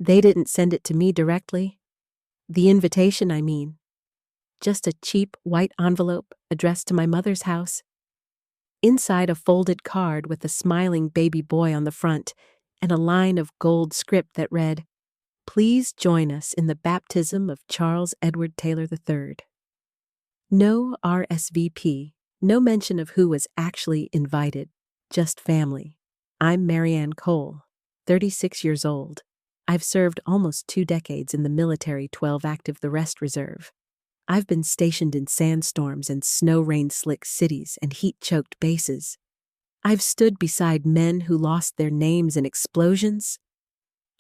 They didn't send it to me directly. The invitation, I mean. Just a cheap white envelope addressed to my mother's house. Inside, a folded card with a smiling baby boy on the front and a line of gold script that read, "Please join us in the baptism of Charles Edward Taylor III." No RSVP, no mention of who was actually invited, just family. I'm Marianne Cole, 36 years old. I've served almost 2 decades in the military 12 active the rest reserve. I've been stationed in sandstorms and snow-rain-slick cities and heat-choked bases. I've stood beside men who lost their names in explosions.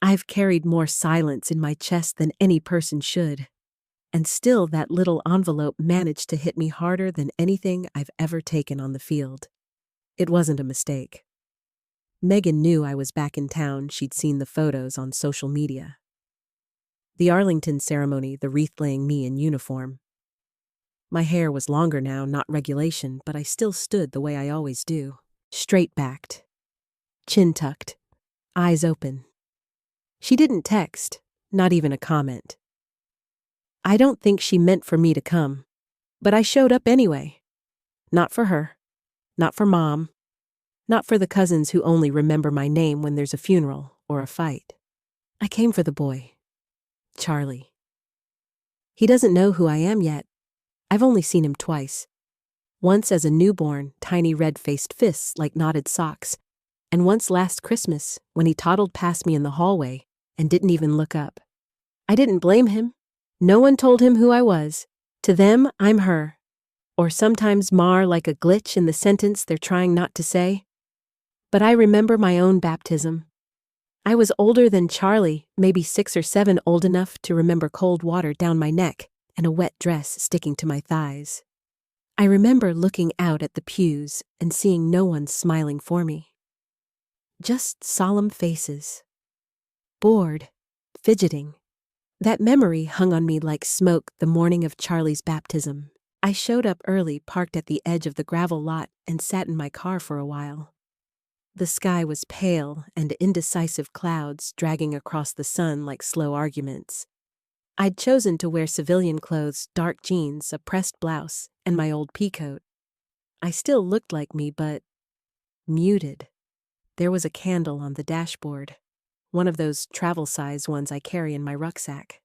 I've carried more silence in my chest than any person should. And still that little envelope managed to hit me harder than anything I've ever taken on the field. It wasn't a mistake. Megan knew I was back in town. She'd seen the photos on social media. The Arlington ceremony, the wreath-laying me in uniform. My hair was longer now, not regulation, but I still stood the way I always do. Straight-backed. Chin tucked. Eyes open. She didn't text, not even a comment. I don't think she meant for me to come, but I showed up anyway. Not for her. Not for Mom. Not for the cousins who only remember my name when there's a funeral or a fight. I came for the boy. Charlie. He doesn't know who I am yet. I've only seen him twice. Once as a newborn, tiny red-faced fists like knotted socks, and once last Christmas when he toddled past me in the hallway and didn't even look up. I didn't blame him. No one told him who I was. To them, I'm her. Or sometimes Mar like a glitch in the sentence they're trying not to say. But I remember my own baptism. I was older than Charlie, maybe 6 or 7 old enough to remember cold water down my neck and a wet dress sticking to my thighs. I remember looking out at the pews and seeing no one smiling for me. Just solemn faces. Bored, fidgeting. That memory hung on me like smoke the morning of Charlie's baptism. I showed up early, parked at the edge of the gravel lot, and sat in my car for a while. The sky was pale and indecisive clouds dragging across the sun like slow arguments. I'd chosen to wear civilian clothes, dark jeans, a pressed blouse, and my old peacoat. I still looked like me, but muted. There was a candle on the dashboard, one of those travel-size ones I carry in my rucksack.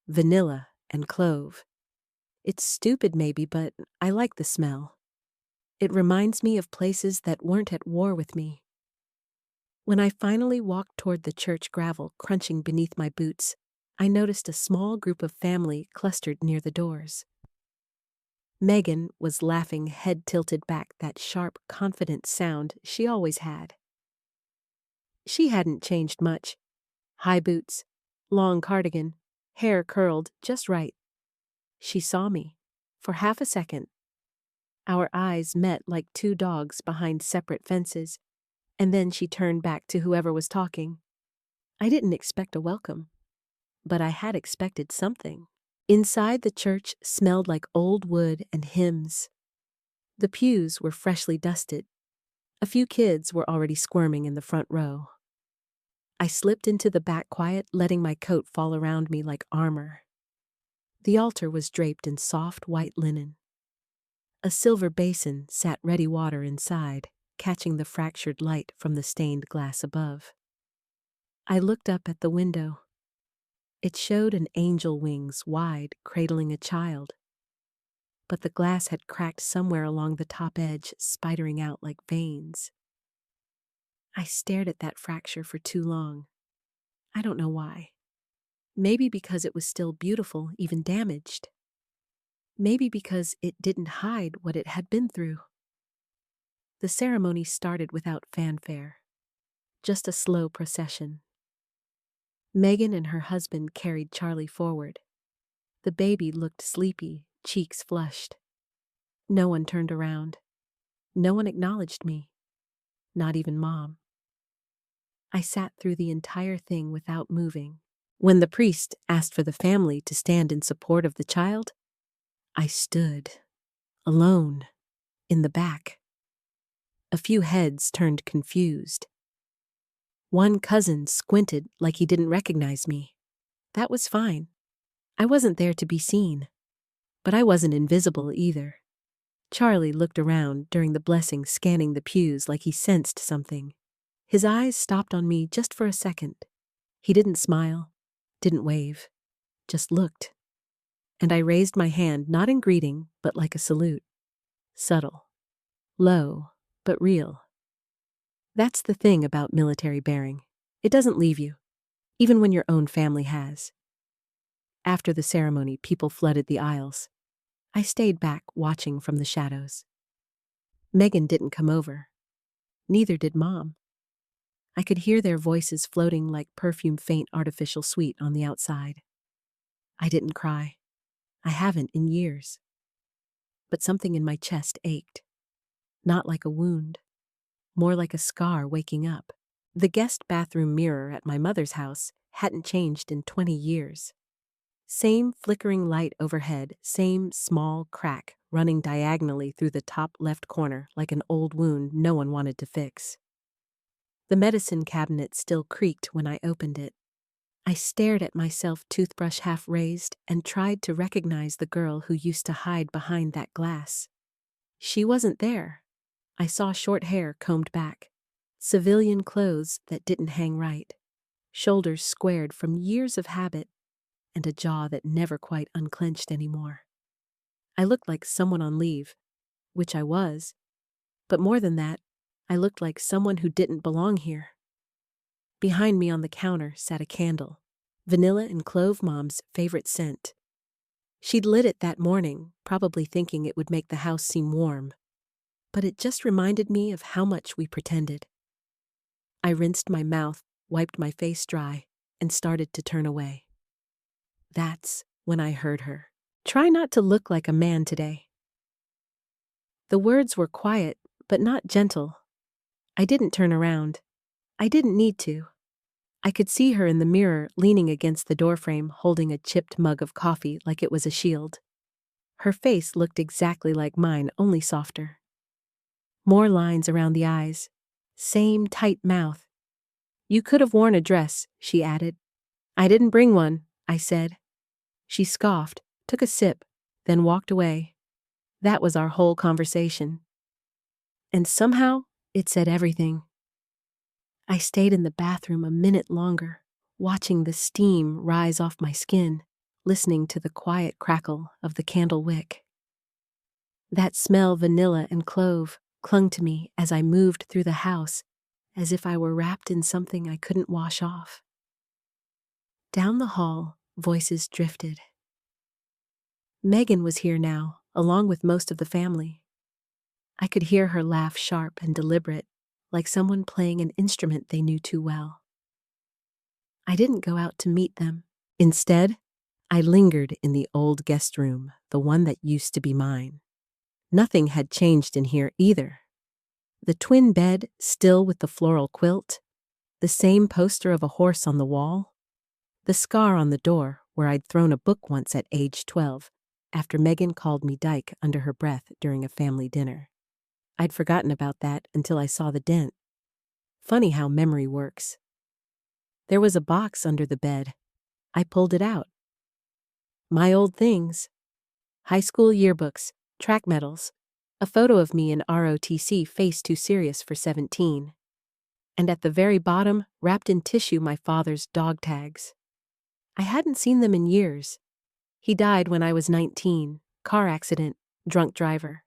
Vanilla and clove. It's stupid maybe, but I like the smell. It reminds me of places that weren't at war with me. When I finally walked toward the church gravel crunching beneath my boots, I noticed a small group of family clustered near the doors. Megan was laughing, head tilted back, that sharp, confident sound she always had. She hadn't changed much. High boots, long cardigan, hair curled just right. She saw me, for half a second. Our eyes met like 2 dogs behind separate fences, and then she turned back to whoever was talking. I didn't expect a welcome, but I had expected something. Inside, the church smelled like old wood and hymns. The pews were freshly dusted. A few kids were already squirming in the front row. I slipped into the back quiet, letting my coat fall around me like armor. The altar was draped in soft white linen. A silver basin sat ready water inside, catching the fractured light from the stained glass above. I looked up at the window. It showed an angel wings wide, cradling a child. But the glass had cracked somewhere along the top edge, spidering out like veins. I stared at that fracture for too long. I don't know why. Maybe because it was still beautiful, even damaged. Maybe because it didn't hide what it had been through. The ceremony started without fanfare. Just a slow procession. Megan and her husband carried Charlie forward. The baby looked sleepy, cheeks flushed. No one turned around. No one acknowledged me. Not even Mom. I sat through the entire thing without moving. When the priest asked for the family to stand in support of the child, I stood, alone, in the back. A few heads turned confused. One cousin squinted like he didn't recognize me. That was fine. I wasn't there to be seen. But I wasn't invisible either. Charlie looked around during the blessing, scanning the pews like he sensed something. His eyes stopped on me just for a second. He didn't smile, didn't wave, just looked. And I raised my hand, not in greeting, but like a salute. Subtle, low, but real. That's the thing about military bearing. It doesn't leave you, even when your own family has. After the ceremony, people flooded the aisles. I stayed back, watching from the shadows. Megan didn't come over. Neither did Mom. I could hear their voices floating like perfume, faint, artificial sweet on the outside. I didn't cry. I haven't in years. But something in my chest ached. Not like a wound. More like a scar waking up. The guest bathroom mirror at my mother's house hadn't changed in 20 years. Same flickering light overhead, same small crack running diagonally through the top left corner like an old wound no one wanted to fix. The medicine cabinet still creaked when I opened it. I stared at myself, toothbrush half raised, and tried to recognize the girl who used to hide behind that glass. She wasn't there. I saw short hair combed back, civilian clothes that didn't hang right, shoulders squared from years of habit, and a jaw that never quite unclenched anymore. I looked like someone on leave, which I was, but more than that, I looked like someone who didn't belong here. Behind me on the counter sat a candle, vanilla and clove, Mom's favorite scent. She'd lit it that morning, probably thinking it would make the house seem warm, but it just reminded me of how much we pretended. I rinsed my mouth, wiped my face dry, and started to turn away. That's when I heard her. "Try not to look like a man today." The words were quiet, but not gentle. I didn't turn around. I didn't need to. I could see her in the mirror, leaning against the doorframe, holding a chipped mug of coffee like it was a shield. Her face looked exactly like mine, only softer. More lines around the eyes. Same tight mouth. "You could have worn a dress," she added. "I didn't bring one," I said. She scoffed, took a sip, then walked away. That was our whole conversation. And somehow, it said everything. I stayed in the bathroom a minute longer, watching the steam rise off my skin, listening to the quiet crackle of the candle wick. That smell, vanilla and clove, clung to me as I moved through the house, as if I were wrapped in something I couldn't wash off. Down the hall, voices drifted. Megan was here now, along with most of the family. I could hear her laugh, sharp and deliberate, like someone playing an instrument they knew too well. I didn't go out to meet them. Instead, I lingered in the old guest room, the one that used to be mine. Nothing had changed in here either. The twin bed, still with the floral quilt, the same poster of a horse on the wall, the scar on the door where I'd thrown a book once at age 12 after Megan called me dyke under her breath during a family dinner. I'd forgotten about that until I saw the dent. Funny how memory works. There was a box under the bed. I pulled it out. My old things. High school yearbooks, track medals, a photo of me in ROTC, face too serious for 17. And at the very bottom, wrapped in tissue, my father's dog tags. I hadn't seen them in years. He died when I was 19, car accident, drunk driver.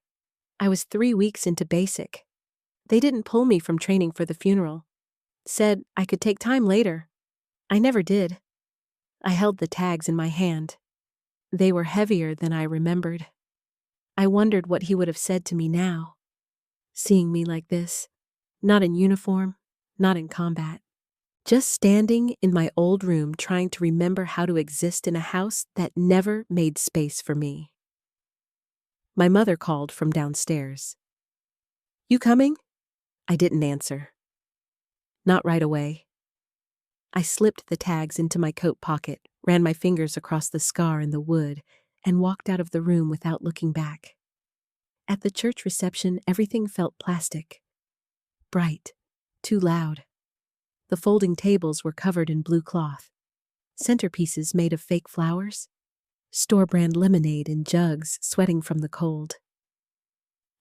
I was 3 weeks into basic. They didn't pull me from training for the funeral. Said I could take time later. I never did. I held the tags in my hand. They were heavier than I remembered. I wondered what he would have said to me now, seeing me like this, not in uniform, not in combat, just standing in my old room trying to remember how to exist in a house that never made space for me. My mother called from downstairs. "You coming?" I didn't answer. Not right away. I slipped the tags into my coat pocket, ran my fingers across the scar in the wood, and walked out of the room without looking back. At the church reception, everything felt plastic. Bright. Too loud. The folding tables were covered in blue cloth. Centerpieces made of fake flowers. Store-brand lemonade in jugs sweating from the cold.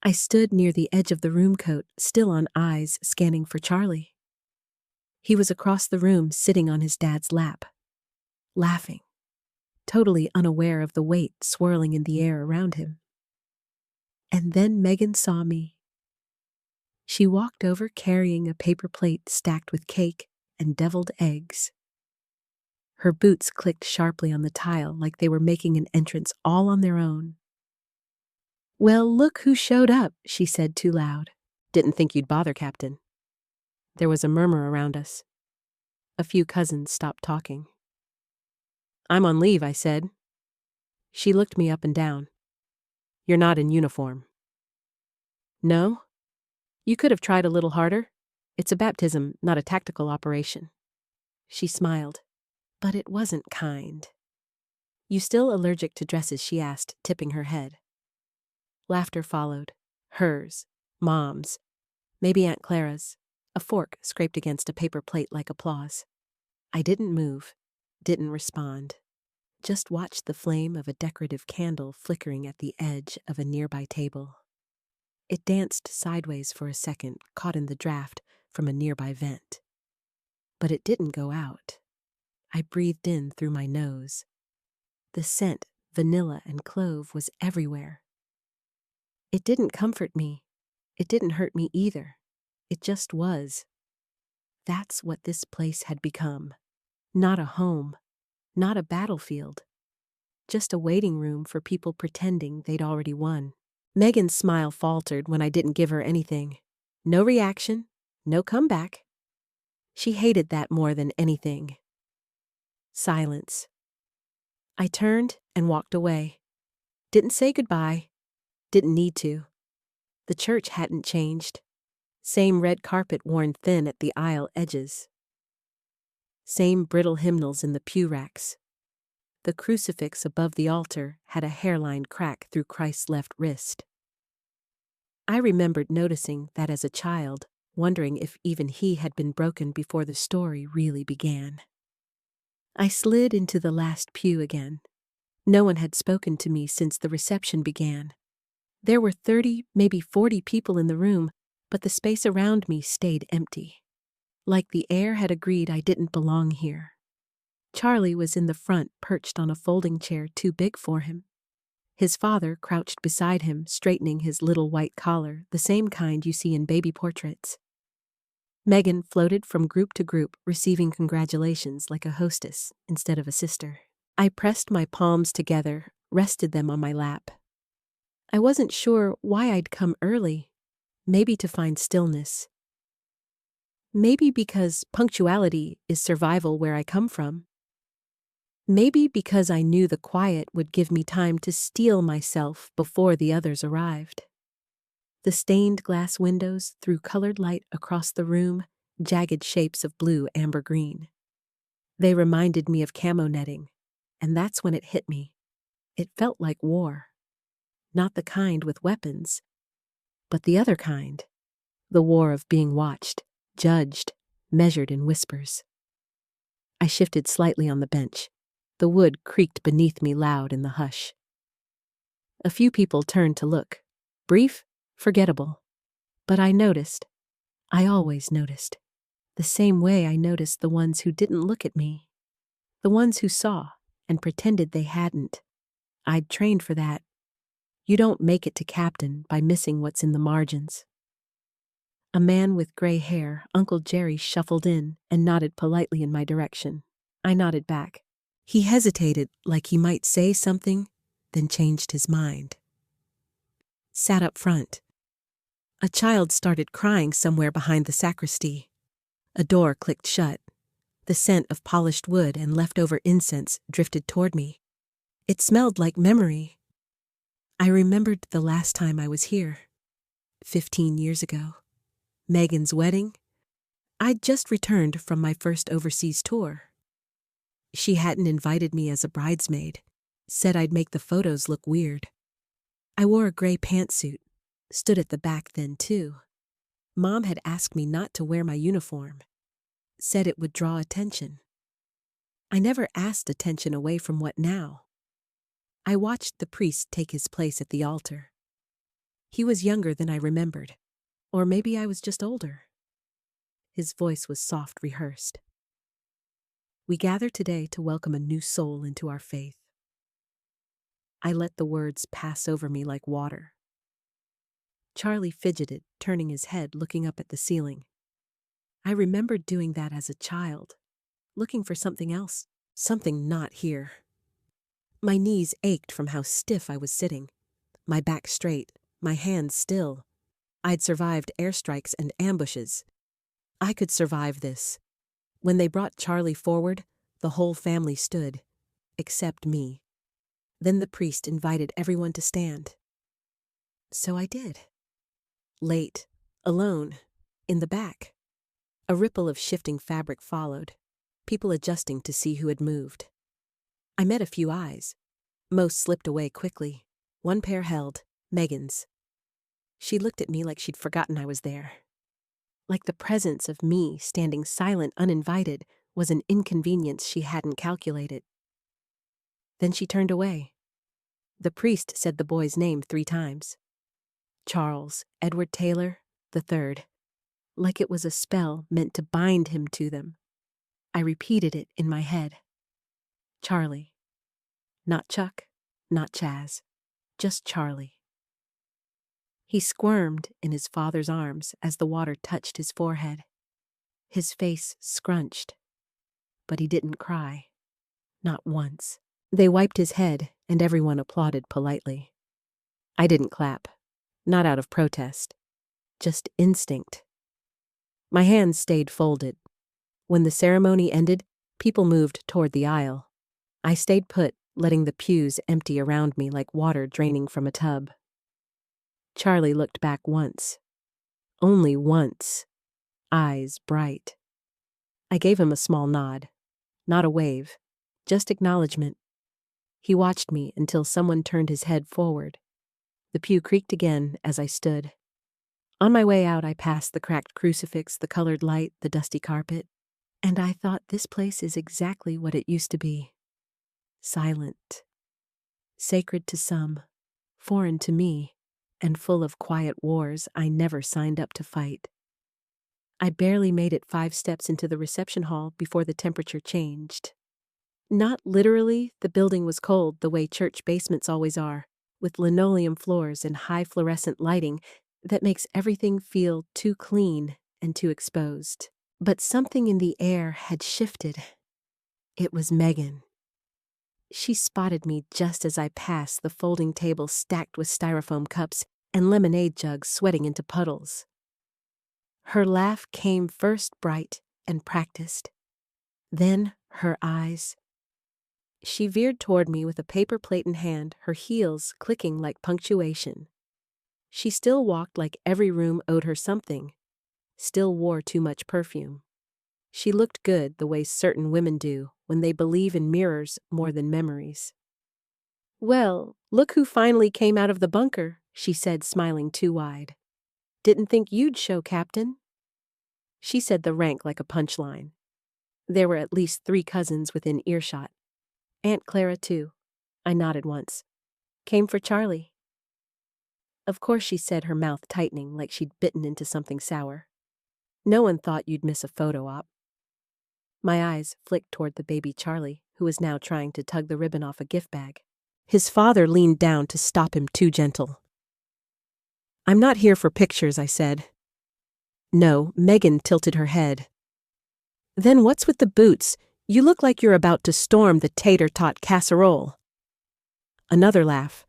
I stood near the edge of the room coat, still on eyes scanning for Charlie. He was across the room sitting on his dad's lap, laughing, totally unaware of the weight swirling in the air around him. And then Megan saw me. She walked over carrying a paper plate stacked with cake and deviled eggs. Her boots clicked sharply on the tile like they were making an entrance all on their own. "Well, look who showed up," she said too loud. "Didn't think you'd bother, Captain." There was a murmur around us. A few cousins stopped talking. "I'm on leave," I said. She looked me up and down. "You're not in uniform." "No? You could have tried a little harder. It's a baptism, not a tactical operation." She smiled, but it wasn't kind. "You still allergic to dresses?" she asked, tipping her head. Laughter followed. Hers, Mom's, maybe Aunt Clara's. A fork scraped against a paper plate like applause. I didn't move, didn't respond. Just watched the flame of a decorative candle flickering at the edge of a nearby table. It danced sideways for a second, caught in the draft from a nearby vent. But it didn't go out. I breathed in through my nose. The scent, vanilla and clove, was everywhere. It didn't comfort me. It didn't hurt me either. It just was. That's what this place had become. Not a home, not a battlefield. Just a waiting room for people pretending they'd already won. Megan's smile faltered when I didn't give her anything. No reaction, no comeback. She hated that more than anything. Silence. I turned and walked away. Didn't say goodbye. Didn't need to. The church hadn't changed. Same red carpet worn thin at the aisle edges. Same brittle hymnals in the pew racks. The crucifix above the altar had a hairline crack through Christ's left wrist. I remembered noticing that as a child, wondering if even he had been broken before the story really began. I slid into the last pew again. No one had spoken to me since the reception began. There were 30, maybe 40 people in the room, but the space around me stayed empty. Like the air had agreed I didn't belong here. Charlie was in the front, perched on a folding chair too big for him. His father crouched beside him, straightening his little white collar, the same kind you see in baby portraits. Megan floated from group to group, receiving congratulations like a hostess instead of a sister. I pressed my palms together, rested them on my lap. I wasn't sure why I'd come early. Maybe to find stillness. Maybe because punctuality is survival where I come from. Maybe because I knew the quiet would give me time to steel myself before the others arrived. The stained glass windows threw colored light across the room, jagged shapes of blue, amber, green. They reminded me of camo netting, and that's when it hit me. It felt like war. Not the kind with weapons, but the other kind. The war of being watched, judged, measured in whispers. I shifted slightly on the bench. The wood creaked beneath me loud in the hush. A few people turned to look. Brief, forgettable. But I noticed. I always noticed. The same way I noticed the ones who didn't look at me. The ones who saw and pretended they hadn't. I'd trained for that. You don't make it to captain by missing what's in the margins. A man with gray hair, Uncle Jerry, shuffled in and nodded politely in my direction. I nodded back. He hesitated like he might say something, then changed his mind. Sat up front. A child started crying somewhere behind the sacristy. A door clicked shut. The scent of polished wood and leftover incense drifted toward me. It smelled like memory. I remembered the last time I was here. 15 years ago. Megan's wedding. I'd just returned from my first overseas tour. She hadn't invited me as a bridesmaid, said I'd make the photos look weird. I wore a gray pantsuit, stood at the back then too. Mom had asked me not to wear my uniform. said it would draw attention. I never asked attention away from what now. I watched the priest take his place at the altar. He was younger than I remembered, or maybe I was just older. His voice was soft, rehearsed. We gather today to welcome a new soul into our faith. I let the words pass over me like water. Charlie fidgeted, turning his head, looking up at the ceiling. I remembered doing that as a child, looking for something else, something not here. My knees ached from how stiff I was sitting, my back straight, my hands still. I'd survived airstrikes and ambushes. I could survive this. When they brought Charlie forward, the whole family stood, except me. Then the priest invited everyone to stand. So I did. Late, alone, in the back. A ripple of shifting fabric followed, people adjusting to see who had moved. I met a few eyes. Most slipped away quickly. One pair held, Megan's. She looked at me like she'd forgotten I was there. Like the presence of me standing silent, uninvited, was an inconvenience she hadn't calculated. Then she turned away. The priest said the boy's name 3 times. Charles Edward Taylor III, like it was a spell meant to bind him to them. I repeated it in my head. Charlie. Not Chuck, not Chaz, just Charlie. He squirmed in his father's arms as the water touched his forehead. His face scrunched, but he didn't cry. Not once. They wiped his head, and everyone applauded politely. I didn't clap, not out of protest, just instinct. My hands stayed folded. When the ceremony ended, people moved toward the aisle. I stayed put, letting the pews empty around me like water draining from a tub. Charlie looked back once. Only once. Eyes bright. I gave him a small nod. Not a wave, just acknowledgement. He watched me until someone turned his head forward. The pew creaked again as I stood. On my way out, I passed the cracked crucifix, the colored light, the dusty carpet, and I thought this place is exactly what it used to be. Silent. Sacred to some, foreign to me, and full of quiet wars I never signed up to fight. I barely made it 5 steps into the reception hall before the temperature changed. Not literally, the building was cold the way church basements always are, with linoleum floors and high fluorescent lighting that makes everything feel too clean and too exposed. But something in the air had shifted. It was Megan. She spotted me just as I passed the folding table stacked with styrofoam cups and lemonade jugs sweating into puddles. Her laugh came first bright and practiced. Then her eyes. She veered toward me with a paper plate in hand, her heels clicking like punctuation. She still walked like every room owed her something, still wore too much perfume. She looked good the way certain women do when they believe in mirrors more than memories. "Well, look who finally came out of the bunker," she said, smiling too wide. "Didn't think you'd show, Captain." She said the rank like a punchline. There were at least 3 cousins within earshot. Aunt Clara, too. I nodded once. "Came for Charlie." Of course, she said, her mouth tightening like she'd bitten into something sour. "No one thought you'd miss a photo op." My eyes flicked toward the baby Charlie, who was now trying to tug the ribbon off a gift bag. His father leaned down to stop him, too gentle. "I'm not here for pictures," I said. "No," Megan tilted her head. "Then what's with the boots? You look like you're about to storm the tater-tot casserole." Another laugh.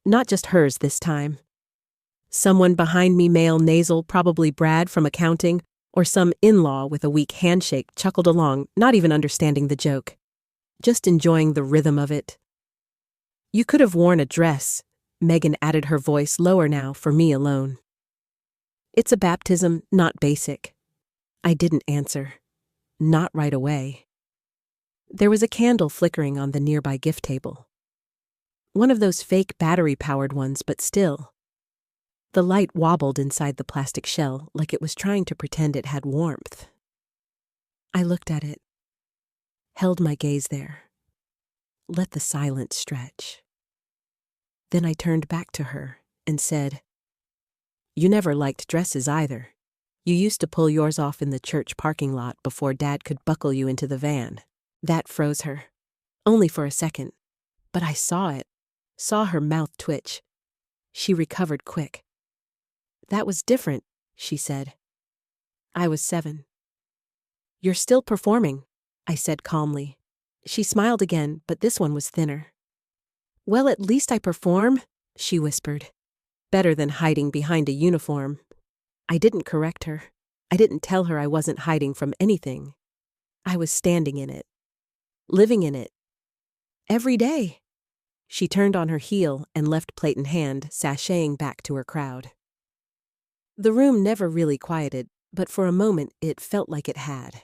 Not just hers this time. Someone behind me, male nasal, probably Brad from accounting, or some in-law with a weak handshake, chuckled along, not even understanding the joke. Just enjoying the rhythm of it. "You could have worn a dress," Megan added, her voice lower now for me alone. "It's a baptism, not basic." I didn't answer. Not right away. There was a candle flickering on the nearby gift table. One of those fake battery-powered ones, but still. The light wobbled inside the plastic shell like it was trying to pretend it had warmth. I looked at it, held my gaze there, let the silence stretch. Then I turned back to her and said, "You never liked dresses either. You used to pull yours off in the church parking lot before Dad could buckle you into the van." That froze her. Only for a second. But I saw it. Saw her mouth twitch. She recovered quick. "That was different," she said. "I was 7. "You're still performing," I said calmly. She smiled again, but this one was thinner. "Well, at least I perform," she whispered. "Better than hiding behind a uniform." I didn't correct her. I didn't tell her I wasn't hiding from anything. I was standing in it. Living in it. Every day. She turned on her heel and left plate in hand, sashaying back to her crowd. The room never really quieted, but for a moment it felt like it had.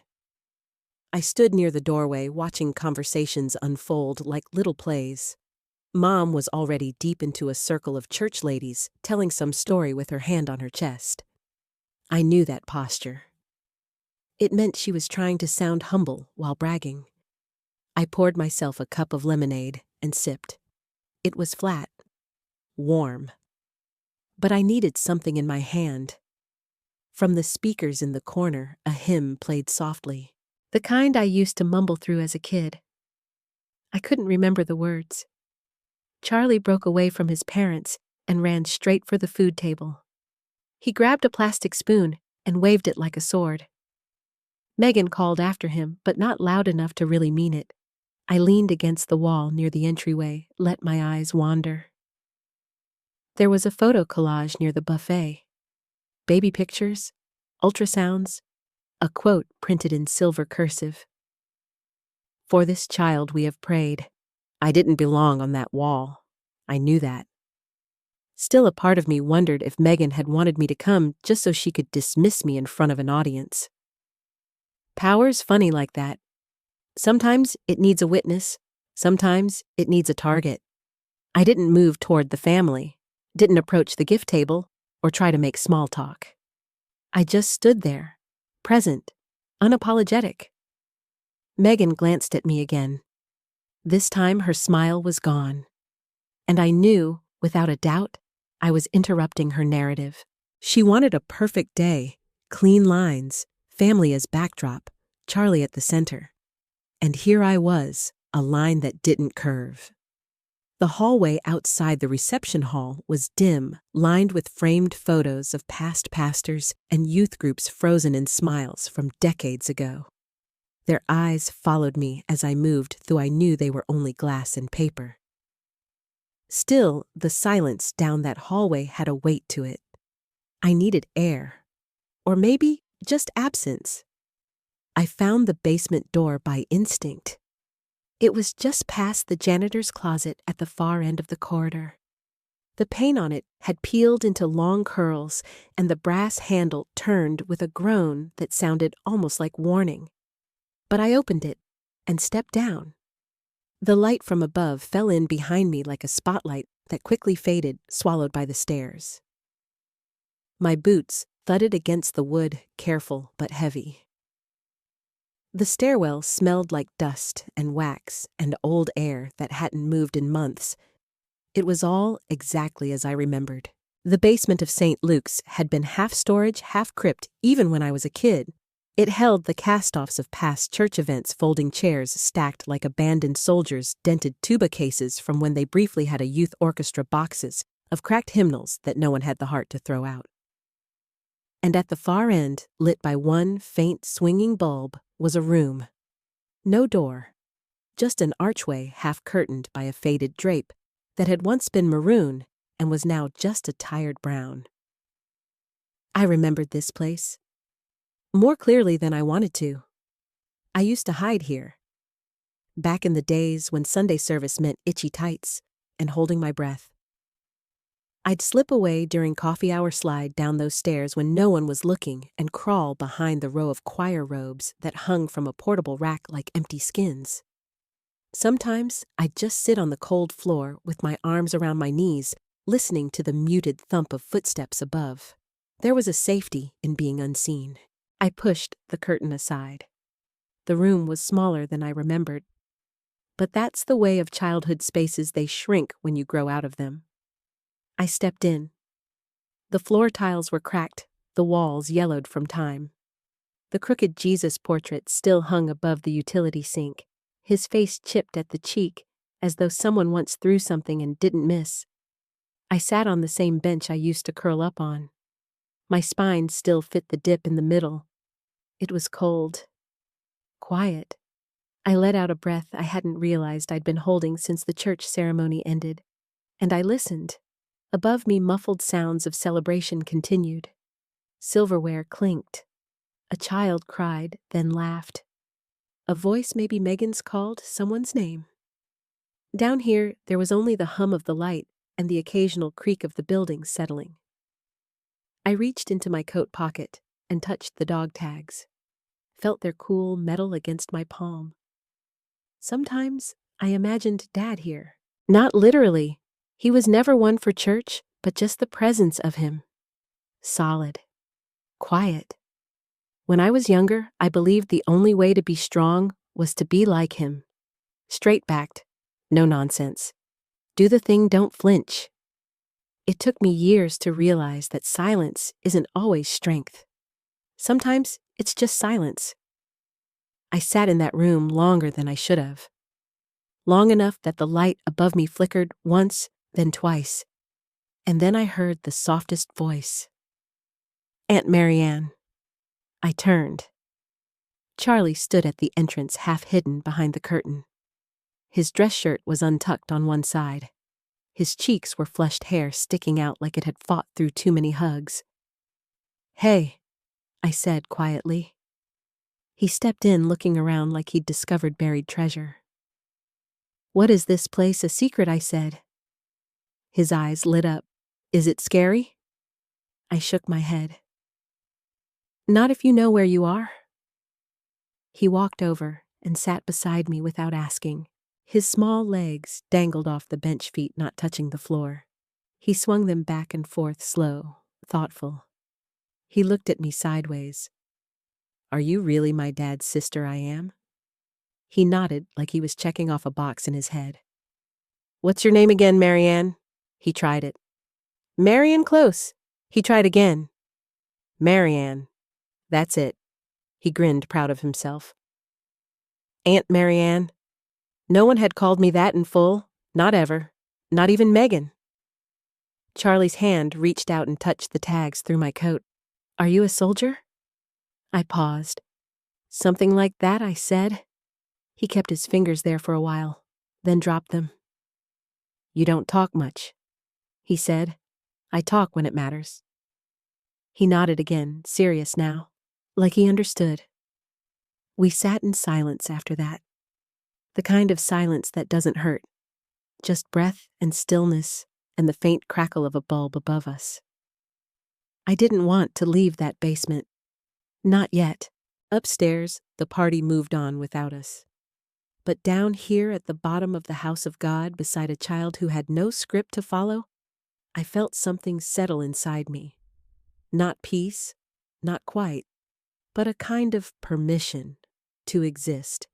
I stood near the doorway, watching conversations unfold like little plays. Mom was already deep into a circle of church ladies, telling some story with her hand on her chest. I knew that posture. It meant she was trying to sound humble while bragging. I poured myself a cup of lemonade and sipped. It was flat, warm. But I needed something in my hand. From the speakers in the corner, a hymn played softly. The kind I used to mumble through as a kid. I couldn't remember the words. Charlie broke away from his parents and ran straight for the food table. He grabbed a plastic spoon and waved it like a sword. Megan called after him, but not loud enough to really mean it. I leaned against the wall near the entryway, let my eyes wander. There was a photo collage near the buffet. Baby pictures, ultrasounds, a quote printed in silver cursive. "For this child we have prayed." I didn't belong on that wall. I knew that. Still, a part of me wondered if Megan had wanted me to come just so she could dismiss me in front of an audience. Power's funny like that. Sometimes it needs a witness. Sometimes it needs a target. I didn't move toward the family, didn't approach the gift table, or try to make small talk. I just stood there, present, unapologetic. Megan glanced at me again. This time her smile was gone. And I knew, without a doubt, I was interrupting her narrative. She wanted a perfect day, clean lines, family as backdrop, Charlie at the center. And here I was, a line that didn't curve. The hallway outside the reception hall was dim, lined with framed photos of past pastors and youth groups frozen in smiles from decades ago. Their eyes followed me as I moved, though I knew they were only glass and paper. Still, the silence down that hallway had a weight to it. I needed air. Or maybe just absence. I found the basement door by instinct. It was just past the janitor's closet at the far end of the corridor. The paint on it had peeled into long curls, and the brass handle turned with a groan that sounded almost like warning. But I opened it and stepped down. The light from above fell in behind me like a spotlight that quickly faded, swallowed by the stairs. My boots thudded against the wood, careful but heavy. The stairwell smelled like dust and wax and old air that hadn't moved in months. It was all exactly as I remembered. The basement of St. Luke's had been half storage, half crypt, even when I was a kid. It held the cast-offs of past church events, folding chairs stacked like abandoned soldiers' dented tuba cases from when they briefly had a youth orchestra, boxes of cracked hymnals that no one had the heart to throw out. And at the far end, lit by one faint swinging bulb, was a room. No door, just an archway half-curtained by a faded drape that had once been maroon and was now just a tired brown. I remembered this place. More clearly than I wanted to. I used to hide here. Back in the days when Sunday service meant itchy tights and holding my breath. I'd slip away during coffee hour slide down those stairs when no one was looking and crawl behind the row of choir robes that hung from a portable rack like empty skins. Sometimes I'd just sit on the cold floor with my arms around my knees, listening to the muted thump of footsteps above. There was a safety in being unseen. I pushed the curtain aside. The room was smaller than I remembered. But that's the way of childhood spaces, they shrink when you grow out of them. I stepped in. The floor tiles were cracked, the walls yellowed from time. The crooked Jesus portrait still hung above the utility sink, his face chipped at the cheek, as though someone once threw something and didn't miss. I sat on the same bench I used to curl up on. My spine still fit the dip in the middle. It was cold. Quiet. I let out a breath I hadn't realized I'd been holding since the church ceremony ended. And I listened. Above me, muffled sounds of celebration continued. Silverware clinked. A child cried, then laughed. A voice, maybe Megan's, called someone's name. Down here, there was only the hum of the light and the occasional creak of the buildings settling. I reached into my coat pocket and touched the dog tags. Felt their cool metal against my palm. Sometimes I imagined Dad here. Not literally. He was never one for church, but just the presence of him. Solid. Quiet. When I was younger, I believed the only way to be strong was to be like him. Straight-backed. No nonsense. Do the thing, don't flinch. It took me years to realize that silence isn't always strength. Sometimes it's just silence. I sat in that room longer than I should have. Long enough that the light above me flickered once, then twice. And then I heard the softest voice. Aunt Marianne. I turned. Charlie stood at the entrance, half hidden behind the curtain. His dress shirt was untucked on one side. His cheeks were flushed hair sticking out like it had fought through too many hugs. Hey, I said quietly. He stepped in, looking around like he'd discovered buried treasure. What is this place, a secret? I said. His eyes lit up. Is it scary? I shook my head. Not if you know where you are. He walked over and sat beside me without asking. His small legs dangled off the bench feet, not touching the floor. He swung them back and forth, slow, thoughtful. He looked at me sideways. Are you really my dad's sister? I am. He nodded like he was checking off a box in his head. What's your name again, Marianne? He tried it. Marianne, close. He tried again. Marianne. That's it. He grinned, proud of himself. Aunt Marianne. No one had called me that in full. Not ever. Not even Megan. Charlie's hand reached out and touched the tags through my coat. Are you a soldier? I paused. Something like that, I said. He kept his fingers there for a while, then dropped them. You don't talk much, he said. I talk when it matters. He nodded again, serious now, like he understood. We sat in silence after that. The kind of silence that doesn't hurt. Just breath and stillness and the faint crackle of a bulb above us. I didn't want to leave that basement. Not yet. Upstairs, the party moved on without us. But down here at the bottom of the house of God, beside a child who had no script to follow, I felt something settle inside me. Not peace, not quite, but a kind of permission to exist.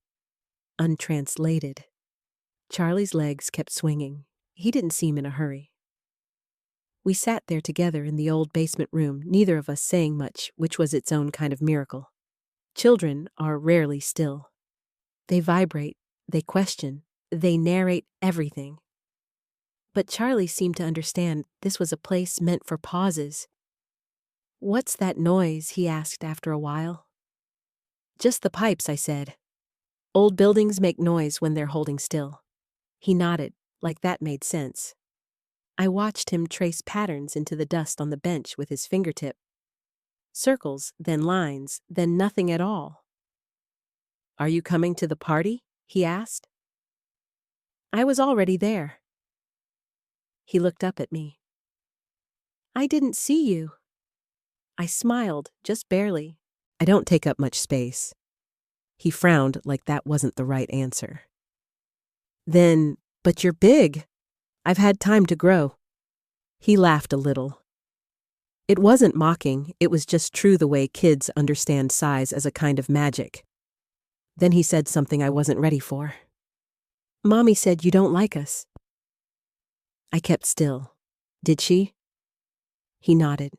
Untranslated. Charlie's legs kept swinging. He didn't seem in a hurry. We sat there together in the old basement room, neither of us saying much, which was its own kind of miracle. Children are rarely still. They vibrate, they question, they narrate everything. But Charlie seemed to understand this was a place meant for pauses. What's that noise? He asked after a while. Just the pipes, I said. Old buildings make noise when they're holding still. He nodded, like that made sense. I watched him trace patterns into the dust on the bench with his fingertip. Circles, then lines, then nothing at all. Are you coming to the party? He asked. I was already there. He looked up at me. I didn't see you. I smiled, just barely. I don't take up much space. He frowned like that wasn't the right answer. Then, but you're big. I've had time to grow. He laughed a little. It wasn't mocking, it was just true the way kids understand size as a kind of magic. Then he said something I wasn't ready for. Mommy said you don't like us. I kept still. Did she? He nodded.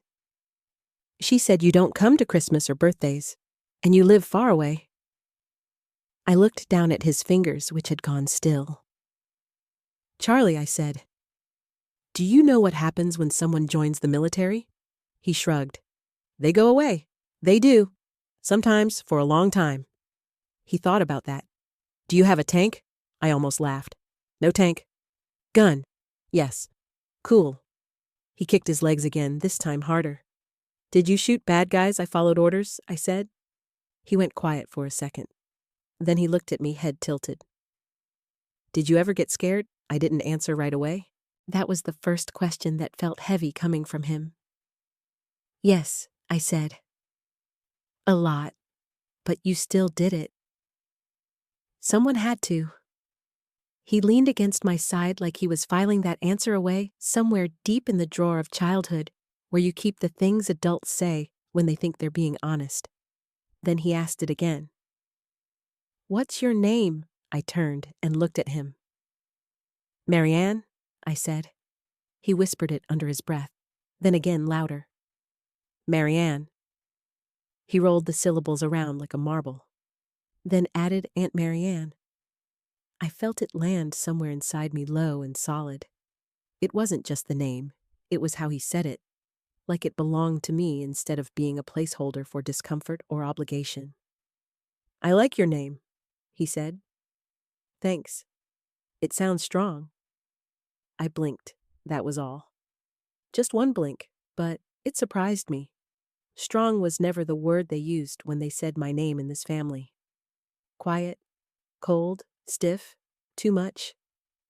She said you don't come to Christmas or birthdays, and you live far away. I looked down at his fingers, which had gone still. Charlie, I said, do you know what happens when someone joins the military? He shrugged. They go away. They do. Sometimes for a long time. He thought about that. Do you have a tank? I almost laughed. No tank. Gun. Yes. Cool. He kicked his legs again, this time harder. Did you shoot bad guys? I followed orders, I said. He went quiet for a second. Then he looked at me, head tilted. Did you ever get scared? I didn't answer right away. That was the first question that felt heavy coming from him. Yes, I said. A lot. But you still did it. Someone had to. He leaned against my side like he was filing that answer away somewhere deep in the drawer of childhood where you keep the things adults say when they think they're being honest. Then he asked it again. What's your name? I turned and looked at him. Marianne, I said. He whispered it under his breath, then again louder. Marianne. He rolled the syllables around like a marble, then added Aunt Marianne. I felt it land somewhere inside me low and solid. It wasn't just the name, it was how he said it, like it belonged to me instead of being a placeholder for discomfort or obligation. I like your name, he said. Thanks. It sounds strong. I blinked, that was all. Just one blink, but it surprised me. Strong was never the word they used when they said my name in this family. Quiet, cold, stiff, too much,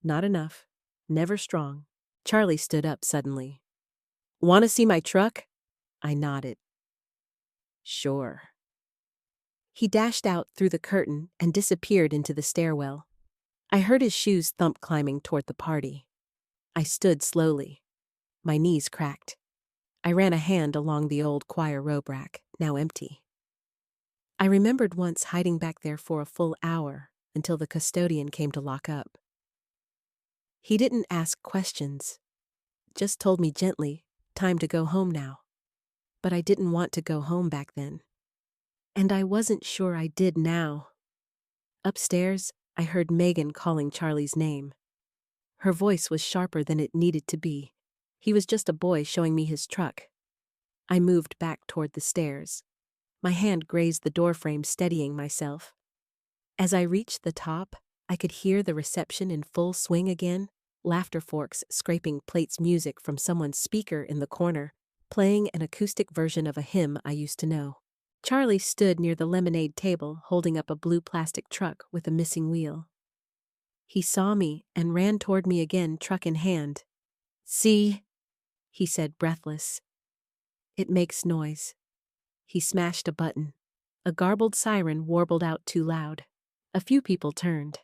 not enough, never strong. Charlie stood up suddenly. Want to see my truck? I nodded. Sure. He dashed out through the curtain and disappeared into the stairwell. I heard his shoes thump climbing toward the party. I stood slowly. My knees cracked. I ran a hand along the old choir robe rack, now empty. I remembered once hiding back there for a full hour until the custodian came to lock up. He didn't ask questions, just told me gently, time to go home now. But I didn't want to go home back then. And I wasn't sure I did now. Upstairs, I heard Megan calling Charlie's name. Her voice was sharper than it needed to be. He was just a boy showing me his truck. I moved back toward the stairs. My hand grazed the doorframe, steadying myself. As I reached the top, I could hear the reception in full swing again, laughter forks scraping plates, music from someone's speaker in the corner, playing an acoustic version of a hymn I used to know. Charlie stood near the lemonade table, holding up a blue plastic truck with a missing wheel. He saw me and ran toward me again, truck in hand. See? He said, breathless. It makes noise. He smashed a button. A garbled siren warbled out too loud. A few people turned.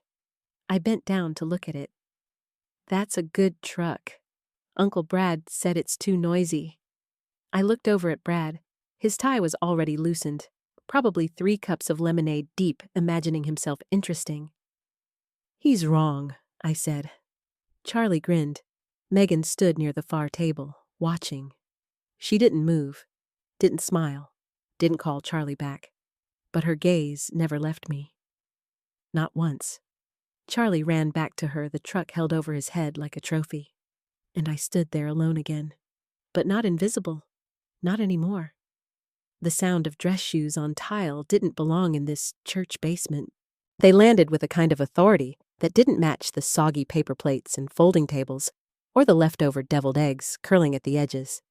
I bent down to look at it. That's a good truck. Uncle Brad said it's too noisy. I looked over at Brad. His tie was already loosened, probably 3 cups of lemonade deep, imagining himself interesting. He's wrong, I said. Charlie grinned. Megan stood near the far table, watching. She didn't move, didn't smile, didn't call Charlie back. But her gaze never left me. Not once. Charlie ran back to her, the truck held over his head like a trophy. And I stood there alone again. But not invisible. Not anymore. The sound of dress shoes on tile didn't belong in this church basement. They landed with a kind of authority that didn't match the soggy paper plates and folding tables, or the leftover deviled eggs curling at the edges.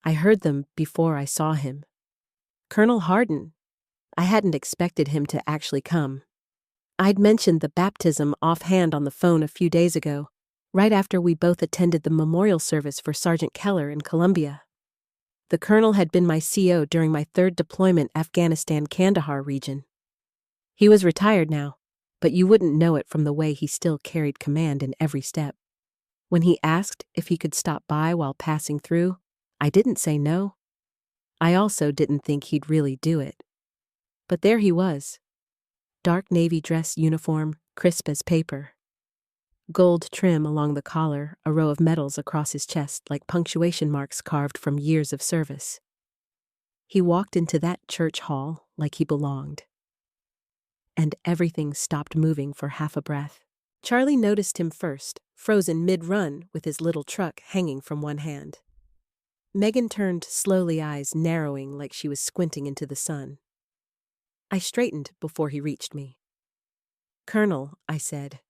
I heard them before I saw him. Colonel Hardin. I hadn't expected him to actually come. I'd mentioned the baptism offhand on the phone a few days ago, right after we both attended the memorial service for Sergeant Keller in Colombia. The colonel had been my CO during my 3rd deployment Afghanistan Kandahar region. He was retired now, but you wouldn't know it from the way he still carried command in every step. When he asked if he could stop by while passing through, I didn't say no. I also didn't think he'd really do it. But there he was. Dark navy dress uniform, crisp as paper. Gold trim along the collar, a row of medals across his chest like punctuation marks carved from years of service. He walked into that church hall like he belonged. And everything stopped moving for half a breath. Charlie noticed him first, frozen mid-run with his little truck hanging from one hand. Megan turned slowly, eyes narrowing like she was squinting into the sun. I straightened before he reached me. "Colonel," I said.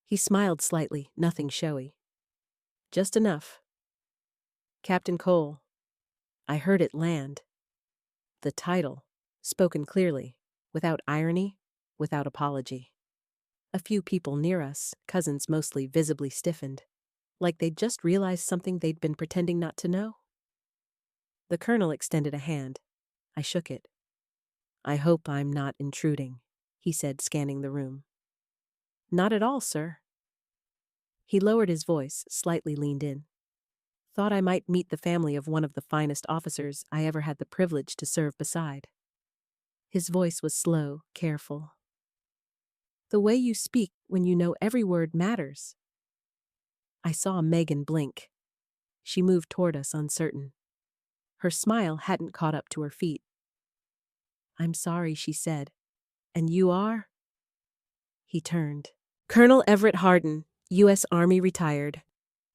He smiled slightly, nothing showy. "Just enough." "Captain Cole." I heard it land. The title, spoken clearly, without irony, without apology. A few people near us, cousins mostly, visibly stiffened, like they'd just realized something they'd been pretending not to know. The colonel extended a hand. I shook it. "I hope I'm not intruding," he said, scanning the room. "Not at all, sir." He lowered his voice, slightly leaned in. "Thought I might meet the family of one of the finest officers I ever had the privilege to serve beside." His voice was slow, careful. "The way you speak when you know every word matters." I saw Megan blink. She moved toward us, uncertain. Her smile hadn't caught up to her feet. "I'm sorry," she said. "And you are?" He turned. "Colonel Everett Hardin, U.S. Army retired."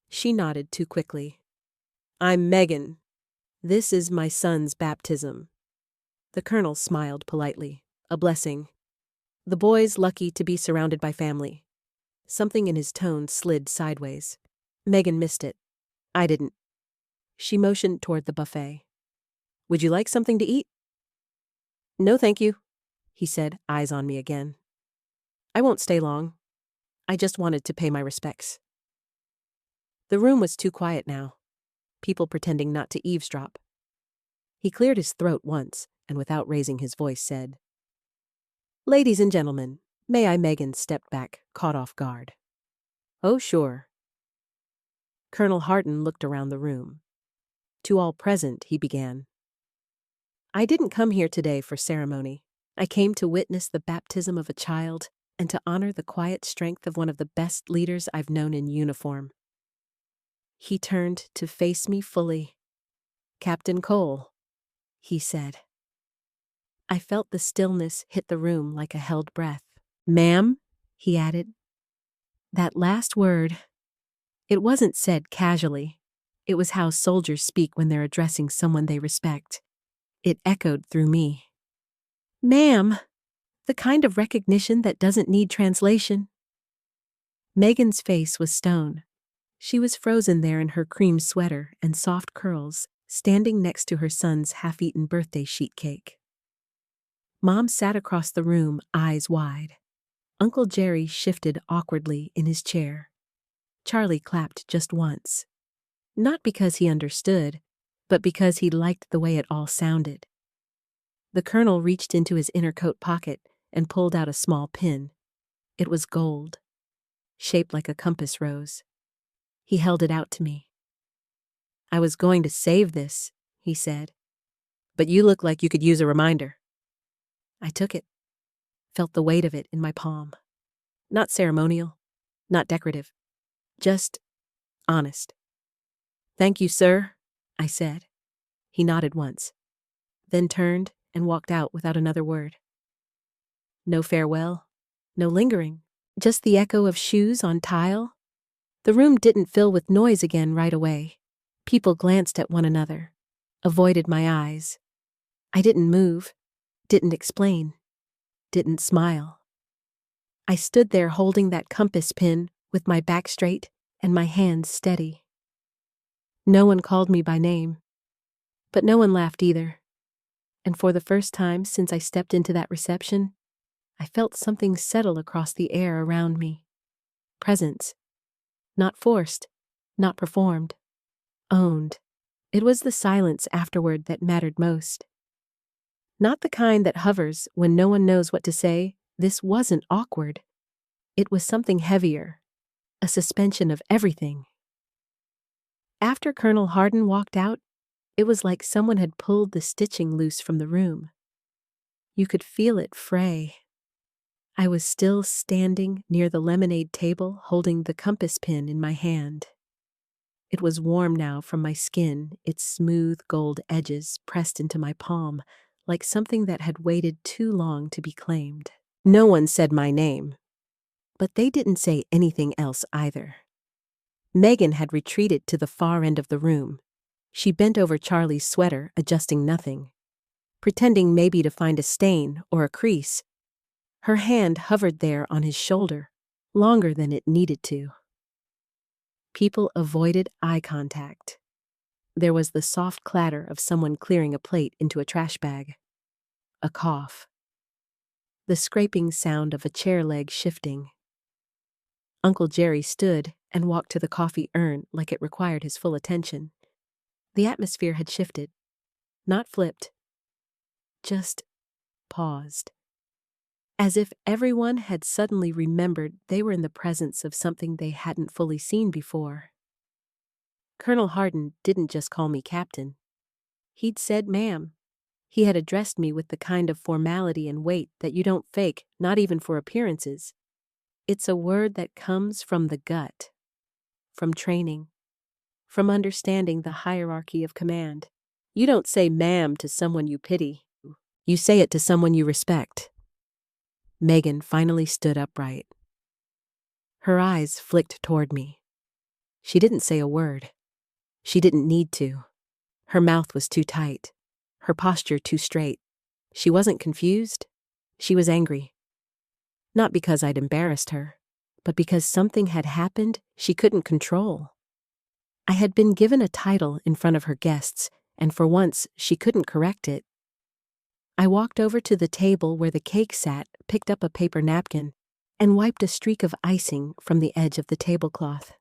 She nodded too quickly. "I'm Megan. This is my son's baptism." The colonel smiled politely. "A blessing. The boy's lucky to be surrounded by family." Something in his tone slid sideways. Megan missed it. I didn't. She motioned toward the buffet. "Would you like something to eat?" "No, thank you," he said, eyes on me again. "I won't stay long. I just wanted to pay my respects." The room was too quiet now. People pretending not to eavesdrop. He cleared his throat once, and without raising his voice said, "Ladies and gentlemen, may I?" Megan stepped back, caught off guard. "Oh, sure." Colonel Hardin looked around the room. To all present, he began. "I didn't come here today for ceremony. I came to witness the baptism of a child and to honor the quiet strength of one of the best leaders I've known in uniform." He turned to face me fully. "Captain Cole," he said. I felt the stillness hit the room like a held breath. "Ma'am," he added. That last word, it wasn't said casually. It was how soldiers speak when they're addressing someone they respect. It echoed through me. "Ma'am," the kind of recognition that doesn't need translation. Megan's face was stone. She was frozen there in her cream sweater and soft curls, standing next to her son's half-eaten birthday sheet cake. Mom sat across the room, eyes wide. Uncle Jerry shifted awkwardly in his chair. Charlie clapped just once. Not because he understood, but because he liked the way it all sounded. The colonel reached into his inner coat pocket and pulled out a small pin. It was gold, shaped like a compass rose. He held it out to me. "I was going to save this," he said, "but you look like you could use a reminder." I took it, felt the weight of it in my palm. Not ceremonial, not decorative, just honest. "Thank you, sir," I said. He nodded once, then turned and walked out without another word. No farewell, no lingering, just the echo of shoes on tile. The room didn't fill with noise again right away. People glanced at one another, avoided my eyes. I didn't move, didn't explain, didn't smile. I stood there holding that compass pin with my back straight and my hands steady. No one called me by name, but no one laughed either. And for the first time since I stepped into that reception, I felt something settle across the air around me. Presence. Not forced, not performed. Owned. It was the silence afterward that mattered most. Not the kind that hovers when no one knows what to say. This wasn't awkward. It was something heavier. A suspension of everything. After Colonel Hardin walked out, it was like someone had pulled the stitching loose from the room. You could feel it fray. I was still standing near the lemonade table, holding the compass pin in my hand. It was warm now from my skin, its smooth gold edges pressed into my palm, like something that had waited too long to be claimed. No one said my name, but they didn't say anything else either. Megan had retreated to the far end of the room. She bent over Charlie's sweater, adjusting nothing, pretending maybe to find a stain or a crease. Her hand hovered there on his shoulder, longer than it needed to. People avoided eye contact. There was the soft clatter of someone clearing a plate into a trash bag. A cough. The scraping sound of a chair leg shifting. Uncle Jerry stood and walked to the coffee urn like it required his full attention. The atmosphere had shifted, not flipped, just paused. As if everyone had suddenly remembered they were in the presence of something they hadn't fully seen before. Colonel Hardin didn't just call me captain. He'd said ma'am. He had addressed me with the kind of formality and weight that you don't fake, not even for appearances. It's a word that comes from the gut, from training, from understanding the hierarchy of command. You don't say ma'am to someone you pity. You say it to someone you respect. Megan finally stood upright. Her eyes flicked toward me. She didn't say a word. She didn't need to. Her mouth was too tight. Her posture too straight. She wasn't confused. She was angry. Not because I'd embarrassed her, but because something had happened she couldn't control. I had been given a title in front of her guests, and for once she couldn't correct it. I walked over to the table where the cake sat, picked up a paper napkin, and wiped a streak of icing from the edge of the tablecloth.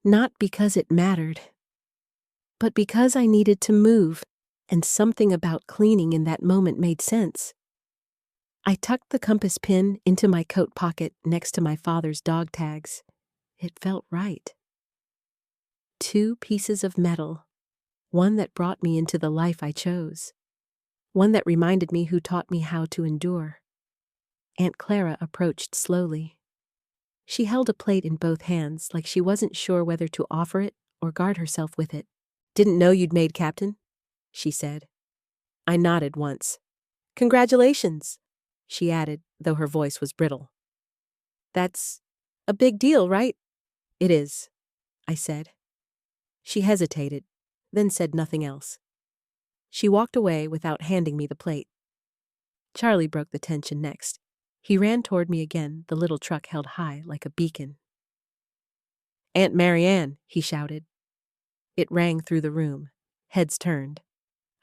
Not because it mattered, but because I needed to move, and something about cleaning in that moment made sense. I tucked the compass pin into my coat pocket next to my father's dog tags. It felt right. 2 pieces of metal, one that brought me into the life I chose, one that reminded me who taught me how to endure. Aunt Clara approached slowly. She held a plate in both hands like she wasn't sure whether to offer it or guard herself with it. "Didn't know you'd made captain," she said. I nodded once. "Congratulations," she added, though her voice was brittle. "That's a big deal, right?" "It is," I said. She hesitated, then said nothing else. She walked away without handing me the plate. Charlie broke the tension next. He ran toward me again, the little truck held high like a beacon. "Aunt Marianne," he shouted. It rang through the room. Heads turned.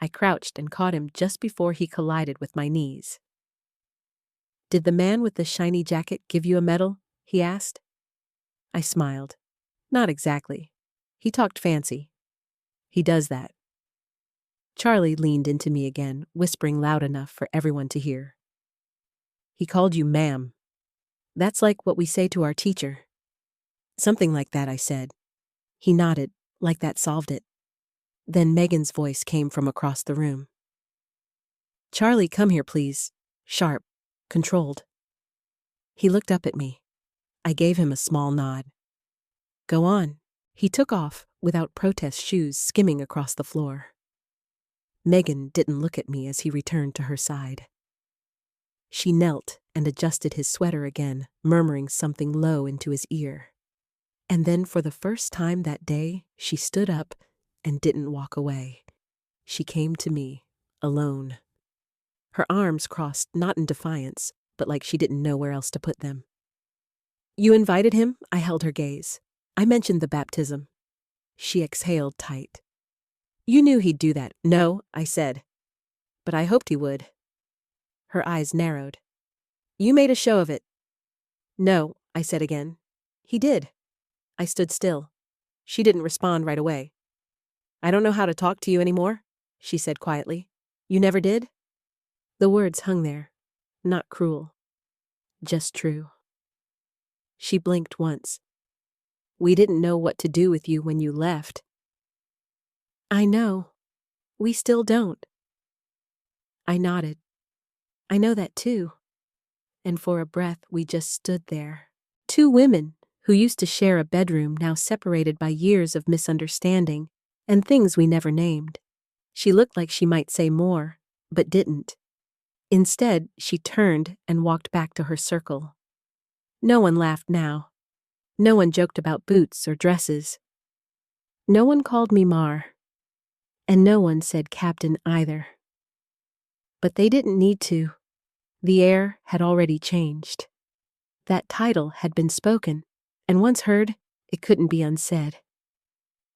I crouched and caught him just before he collided with my knees. "Did the man with the shiny jacket give you a medal?" he asked. I smiled. "Not exactly. He talked fancy. He does that." Charlie leaned into me again, whispering loud enough for everyone to hear. "He called you ma'am. That's like what we say to our teacher." "Something like that," I said. He nodded, like that solved it. Then Megan's voice came from across the room. "Charlie, come here, please." Sharp, controlled. He looked up at me. I gave him a small nod. "Go on." He took off, without protest, shoes skimming across the floor. Megan didn't look at me as he returned to her side. She knelt and adjusted his sweater again, murmuring something low into his ear. And then for the first time that day, she stood up and didn't walk away. She came to me, alone. Her arms crossed, not in defiance, but like she didn't know where else to put them. "You invited him?" I held her gaze. "I mentioned the baptism." She exhaled tight. "You knew he'd do that." "No," I said. "But I hoped he would." Her eyes narrowed. "You made a show of it." "No," I said again. "He did." I stood still. She didn't respond right away. "I don't know how to talk to you anymore," she said quietly. "You never did?" The words hung there, not cruel, just true. She blinked once. "We didn't know what to do with you when you left." "I know. We still don't." I nodded. I know that too. And for a breath, we just stood there. Two women who used to share a bedroom, now separated by years of misunderstanding and things we never named. She looked like she might say more, but didn't. Instead, she turned and walked back to her circle. No one laughed now. No one joked about boots or dresses. No one called me Mar. And no one said Captain either. But they didn't need to. The air had already changed. That title had been spoken, and once heard, it couldn't be unsaid.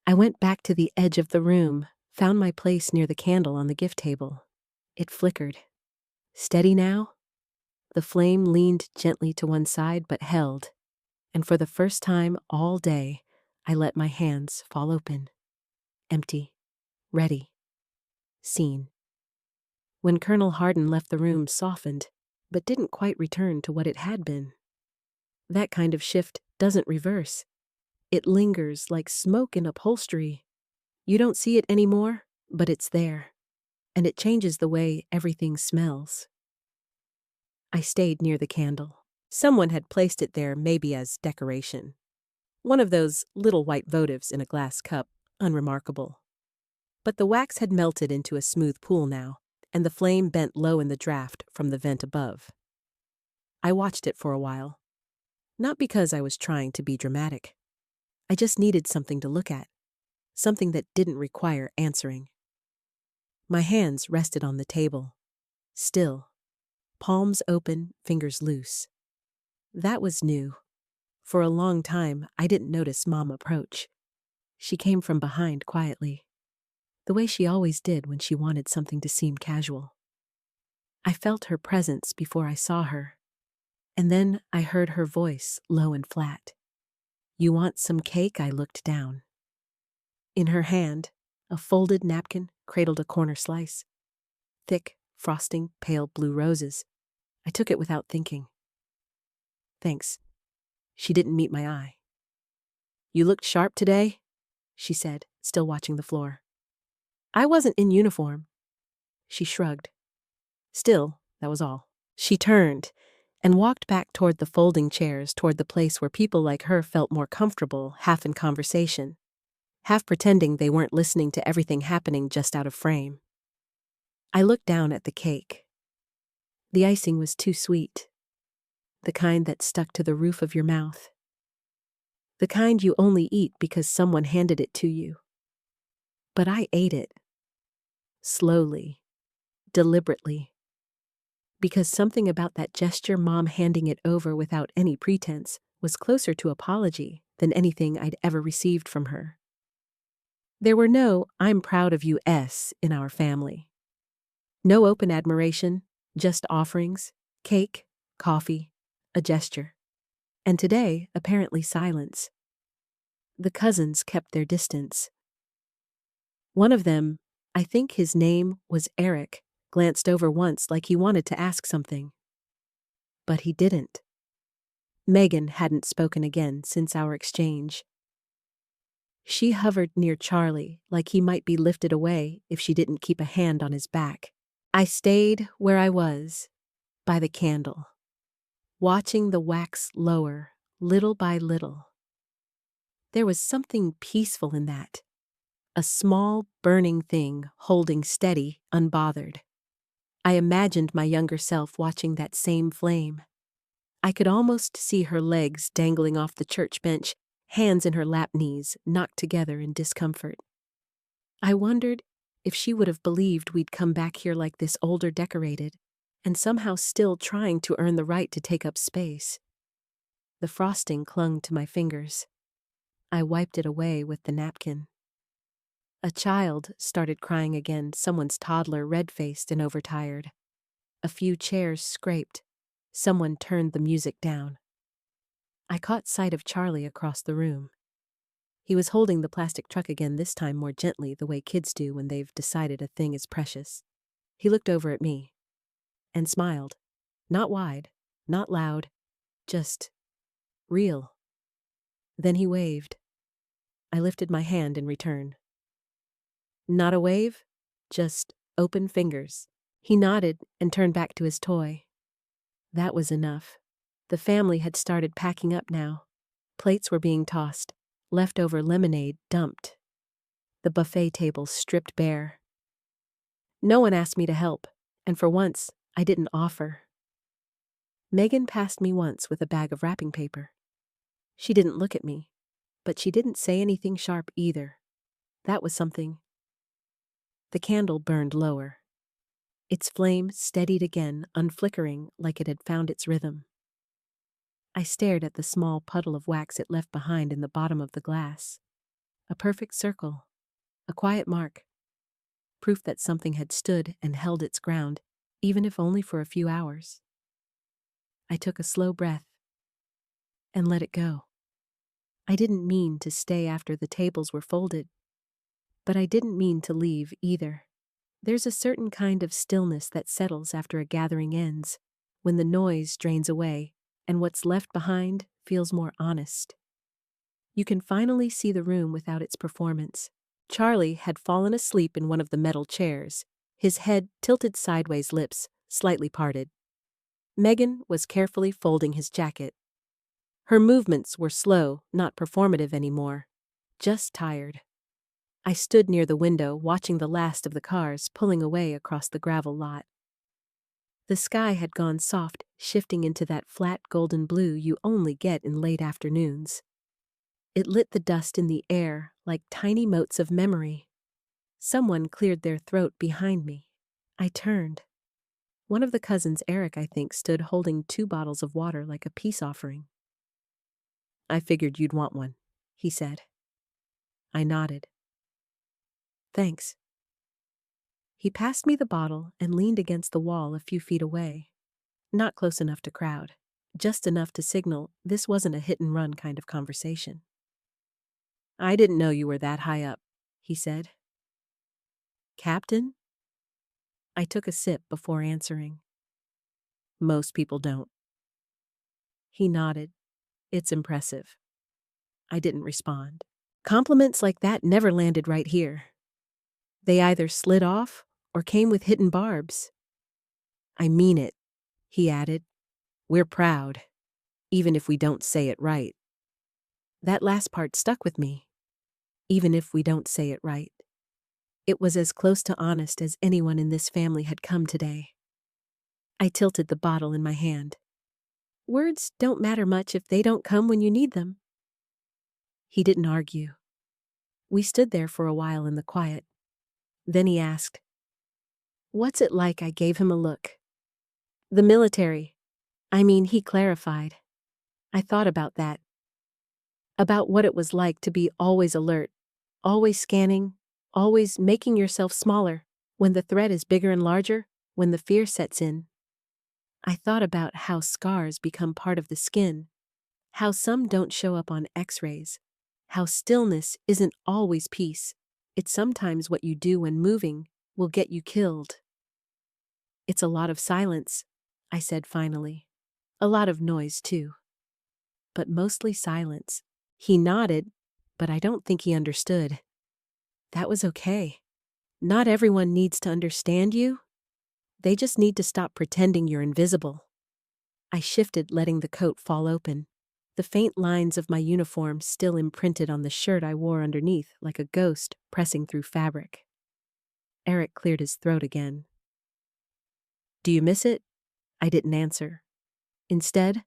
I went back to the edge of the room, found my place near the candle on the gift table. It flickered. Steady now? The flame leaned gently to one side but held, and for the first time all day, I let my hands fall open. Empty. Ready. Seen. When Colonel Hardin left the room softened, but didn't quite return to what it had been. That kind of shift doesn't reverse. It lingers like smoke in upholstery. You don't see it anymore, but it's there. And it changes the way everything smells. I stayed near the candle. Someone had placed it there maybe as decoration. One of those little white votives in a glass cup, unremarkable. But the wax had melted into a smooth pool now, and the flame bent low in the draft from the vent above. I watched it for a while. Not because I was trying to be dramatic. I just needed something to look at. Something that didn't require answering. My hands rested on the table. Still. Palms open, fingers loose. That was new. For a long time, I didn't notice Mom approach. She came from behind quietly. The way she always did when she wanted something to seem casual. I felt her presence before I saw her. And then I heard her voice, low and flat. "You want some cake?" I looked down. In her hand, a folded napkin cradled a corner slice. Thick, frosting, pale blue roses. I took it without thinking. "Thanks." She didn't meet my eye. "You looked sharp today," she said, still watching the floor. "I wasn't in uniform." She shrugged. Still, that was all. She turned and walked back toward the folding chairs, toward the place where people like her felt more comfortable, half in conversation, half pretending they weren't listening to everything happening just out of frame. I looked down at the cake. The icing was too sweet. The kind that stuck to the roof of your mouth. The kind you only eat because someone handed it to you. But I ate it. Slowly. Deliberately. Because something about that gesture, Mom handing it over without any pretense, was closer to apology than anything I'd ever received from her. There were no "I'm proud of you"s in our family. No open admiration, just offerings, cake, coffee, a gesture. And today, apparently silence. The cousins kept their distance. One of them, I think his name was Eric, glanced over once like he wanted to ask something. But he didn't. Megan hadn't spoken again since our exchange. She hovered near Charlie like he might be lifted away if she didn't keep a hand on his back. I stayed where I was, by the candle, watching the wax lower, little by little. There was something peaceful in that. A small, burning thing holding steady, unbothered. I imagined my younger self watching that same flame. I could almost see her legs dangling off the church bench, hands in her lap knees, knocked together in discomfort. I wondered if she would have believed we'd come back here like this, older, decorated, and somehow still trying to earn the right to take up space. The frosting clung to my fingers. I wiped it away with the napkin. A child started crying again, someone's toddler, red-faced and overtired. A few chairs scraped. Someone turned the music down. I caught sight of Charlie across the room. He was holding the plastic truck again, this time more gently, the way kids do when they've decided a thing is precious. He looked over at me and smiled. Not wide, not loud, just real. Then he waved. I lifted my hand in return. Not a wave, just open fingers. He nodded and turned back to his toy. That was enough. The family had started packing up now. Plates were being tossed, leftover lemonade dumped. The buffet tables stripped bare. No one asked me to help, and for once, I didn't offer. Megan passed me once with a bag of wrapping paper. She didn't look at me, but she didn't say anything sharp either. That was something. The candle burned lower. Its flame steadied again, unflickering like it had found its rhythm. I stared at the small puddle of wax it left behind in the bottom of the glass. A perfect circle. A quiet mark. Proof that something had stood and held its ground, even if only for a few hours. I took a slow breath and let it go. I didn't mean to stay after the tables were folded, but I didn't mean to leave either. There's a certain kind of stillness that settles after a gathering ends, when the noise drains away and what's left behind feels more honest. You can finally see the room without its performance. Charlie had fallen asleep in one of the metal chairs, his head tilted sideways, lips slightly parted. Megan was carefully folding his jacket. Her movements were slow, not performative anymore, just tired. I stood near the window, watching the last of the cars pulling away across the gravel lot. The sky had gone soft, shifting into that flat golden blue you only get in late afternoons. It lit the dust in the air like tiny motes of memory. Someone cleared their throat behind me. I turned. One of the cousins, Eric, I think, stood holding 2 bottles of water like a peace offering. "I figured you'd want one," he said. I nodded. "Thanks." He passed me the bottle and leaned against the wall a few feet away. Not close enough to crowd, just enough to signal this wasn't a hit-and-run kind of conversation. "I didn't know you were that high up," he said. "Captain?" I took a sip before answering. "Most people don't." He nodded. "It's impressive." I didn't respond. Compliments like that never landed right here. They either slid off or came with hidden barbs. "I mean it," he added. "We're proud, even if we don't say it right." That last part stuck with me. Even if we don't say it right. It was as close to honest as anyone in this family had come today. I tilted the bottle in my hand. Words don't matter much if they don't come when you need them. He didn't argue. We stood there for a while in the quiet. Then he asked, "What's it like?" I gave him a look. "The military. He clarified. I thought about that. About what it was like to be always alert, always scanning, always making yourself smaller, when the threat is bigger and larger, when the fear sets in. I thought about how scars become part of the skin, how some don't show up on X-rays, how stillness isn't always peace. It's sometimes what you do when moving will get you killed." "It's a lot of silence," I said finally. "A lot of noise, too. But mostly silence." He nodded, but I don't think he understood. That was okay. Not everyone needs to understand you. They just need to stop pretending you're invisible. I shifted, letting the coat fall open. The faint lines of my uniform still imprinted on the shirt I wore underneath like a ghost pressing through fabric. Eric cleared his throat again. "Do you miss it?" I didn't answer. Instead,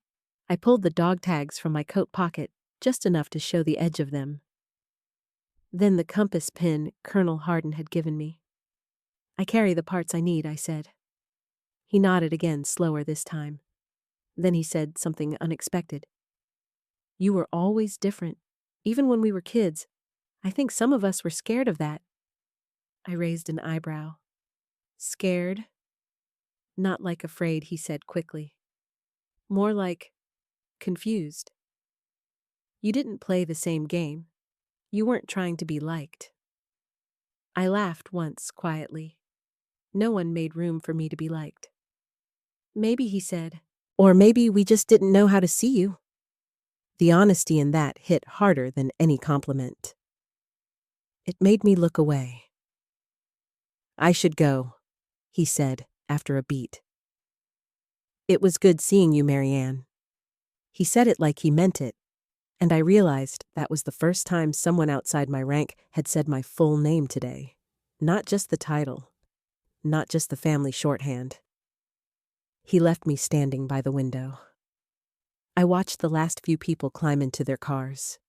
I pulled the dog tags from my coat pocket, just enough to show the edge of them. Then the compass pin Colonel Hardin had given me. "I carry the parts I need," I said. He nodded again, slower this time. Then he said something unexpected. "You were always different, even when we were kids. I think some of us were scared of that." I raised an eyebrow. "Scared?" "Not like afraid," he said quickly. "More like confused. You didn't play the same game. You weren't trying to be liked." I laughed once, quietly. No one made room for me to be liked. "Maybe," he said, "or maybe we just didn't know how to see you." The honesty in that hit harder than any compliment. It made me look away. "I should go," he said after a beat. "It was good seeing you, Marianne." He said it like he meant it, and I realized that was the first time someone outside my rank had said my full name today. Not just the title, not just the family shorthand. He left me standing by the window. I watched the last few people climb into their cars.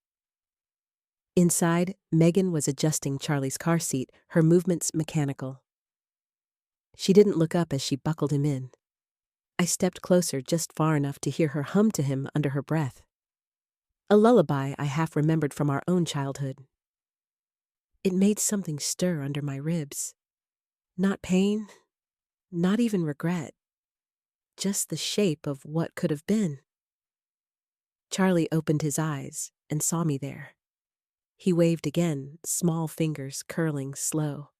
Inside, Megan was adjusting Charlie's car seat, her movements mechanical. She didn't look up as she buckled him in. I stepped closer just far enough to hear her hum to him under her breath. A lullaby I half remembered from our own childhood. It made something stir under my ribs. Not pain, not even regret. Just the shape of what could have been. Charlie opened his eyes and saw me there. He waved again, small fingers curling slow.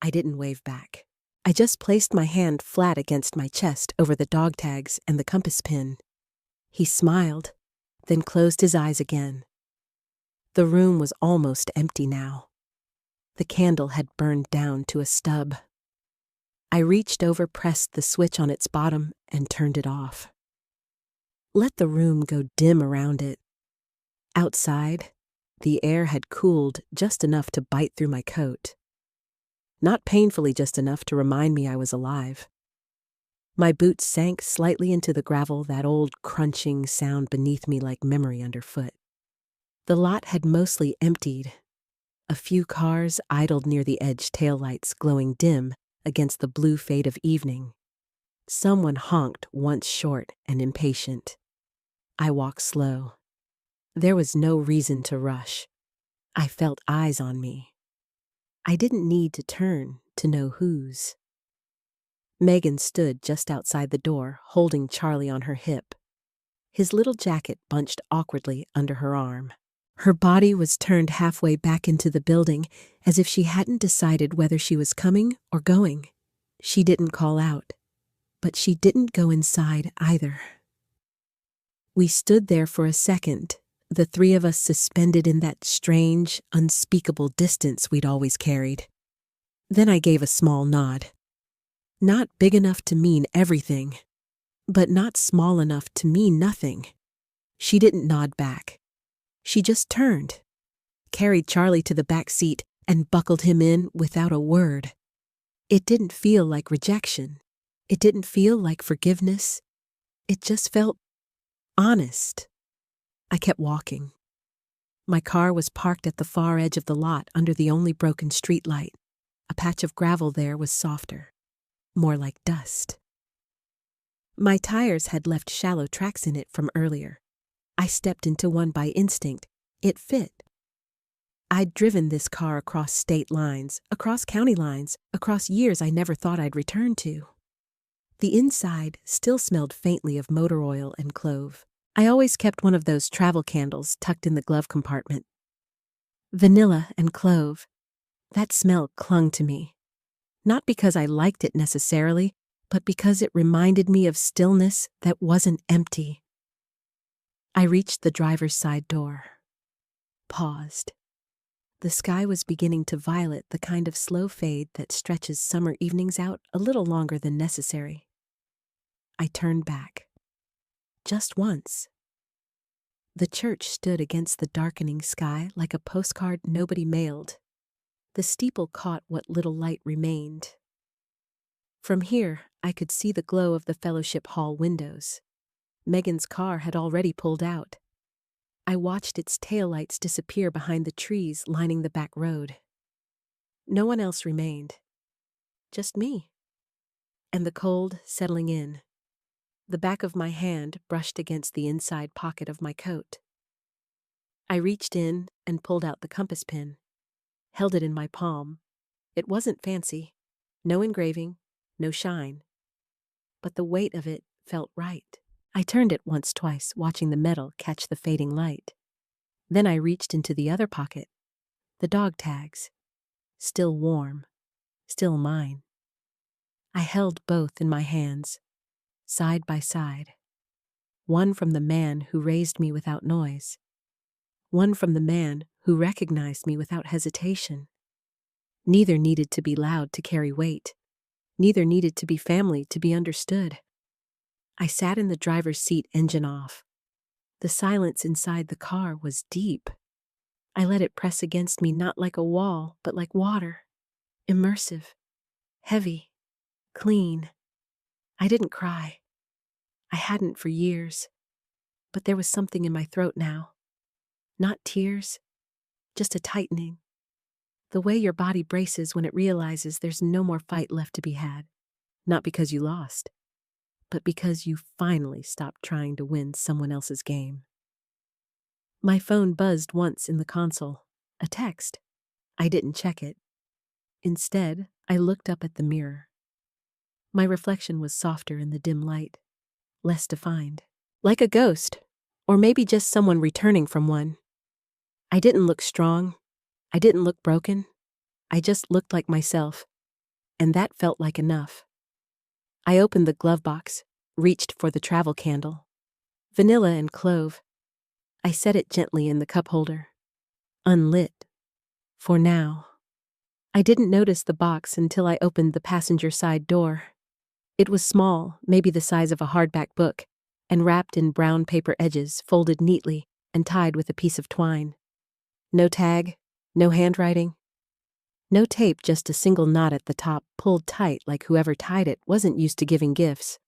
I didn't wave back. I just placed my hand flat against my chest over the dog tags and the compass pin. He smiled, then closed his eyes again. The room was almost empty now. The candle had burned down to a stub. I reached over, pressed the switch on its bottom, and turned it off. Let the room go dim around it. Outside, the air had cooled just enough to bite through my coat. Not painfully just enough to remind me I was alive. My boots sank slightly into the gravel, that old crunching sound beneath me like memory underfoot. The lot had mostly emptied. A few cars idled near the edge, taillights glowing dim against the blue fade of evening. Someone honked once short and impatient. I walked slow. There was no reason to rush. I felt eyes on me. I didn't need to turn to know whose. Megan stood just outside the door, holding Charlie on her hip. His little jacket bunched awkwardly under her arm. Her body was turned halfway back into the building, as if she hadn't decided whether she was coming or going. She didn't call out, but she didn't go inside either. We stood there for a second, the three of us suspended in that strange, unspeakable distance we'd always carried. Then I gave a small nod. Not big enough to mean everything, but not small enough to mean nothing. She didn't nod back. She just turned, carried Charlie to the back seat, and buckled him in without a word. It didn't feel like rejection. It didn't feel like forgiveness. It just felt honest. I kept walking. My car was parked at the far edge of the lot under the only broken street light. A patch of gravel there was softer, more like dust. My tires had left shallow tracks in it from earlier. I stepped into one by instinct. It fit. I'd driven this car across state lines, across county lines, across years I never thought I'd return to. The inside still smelled faintly of motor oil and clove. I always kept one of those travel candles tucked in the glove compartment. Vanilla and clove. That smell clung to me. Not because I liked it necessarily, but because it reminded me of stillness that wasn't empty. I reached the driver's side door. Paused. The sky was beginning to violet, the kind of slow fade that stretches summer evenings out a little longer than necessary. I turned back. Just once. The church stood against the darkening sky like a postcard nobody mailed. The steeple caught what little light remained. From here, I could see the glow of the fellowship hall windows. Megan's car had already pulled out. I watched its taillights disappear behind the trees lining the back road. No one else remained. Just me. And the cold settling in. The back of my hand brushed against the inside pocket of my coat. I reached in and pulled out the compass pin. Held it in my palm. It wasn't fancy. No engraving, no shine. But the weight of it felt right. I turned it once, twice, watching the metal catch the fading light. Then I reached into the other pocket. The dog tags. Still warm. Still mine. I held both in my hands, side by side. One from the man who raised me without noise. One from the man who recognized me without hesitation. Neither needed to be loud to carry weight. Neither needed to be family to be understood. I sat in the driver's seat, engine off. The silence inside the car was deep. I let it press against me, not like a wall, but like water. Immersive. Heavy. Clean. I didn't cry. I hadn't for years. But there was something in my throat now. Not tears, just a tightening. The way your body braces when it realizes there's no more fight left to be had. Not because you lost, but because you finally stopped trying to win someone else's game. My phone buzzed once in the console. A text. I didn't check it. Instead, I looked up at the mirror. My reflection was softer in the dim light, less defined. Like a ghost, or maybe just someone returning from one. I didn't look strong. I didn't look broken. I just looked like myself, and that felt like enough. I opened the glove box, reached for the travel candle. Vanilla and clove. I set it gently in the cup holder. Unlit. For now. I didn't notice the box until I opened the passenger side door. It was small, maybe the size of a hardback book, and wrapped in brown paper edges, folded neatly and tied with a piece of twine. No tag, no handwriting. No tape, just a single knot at the top, pulled tight like whoever tied it wasn't used to giving gifts.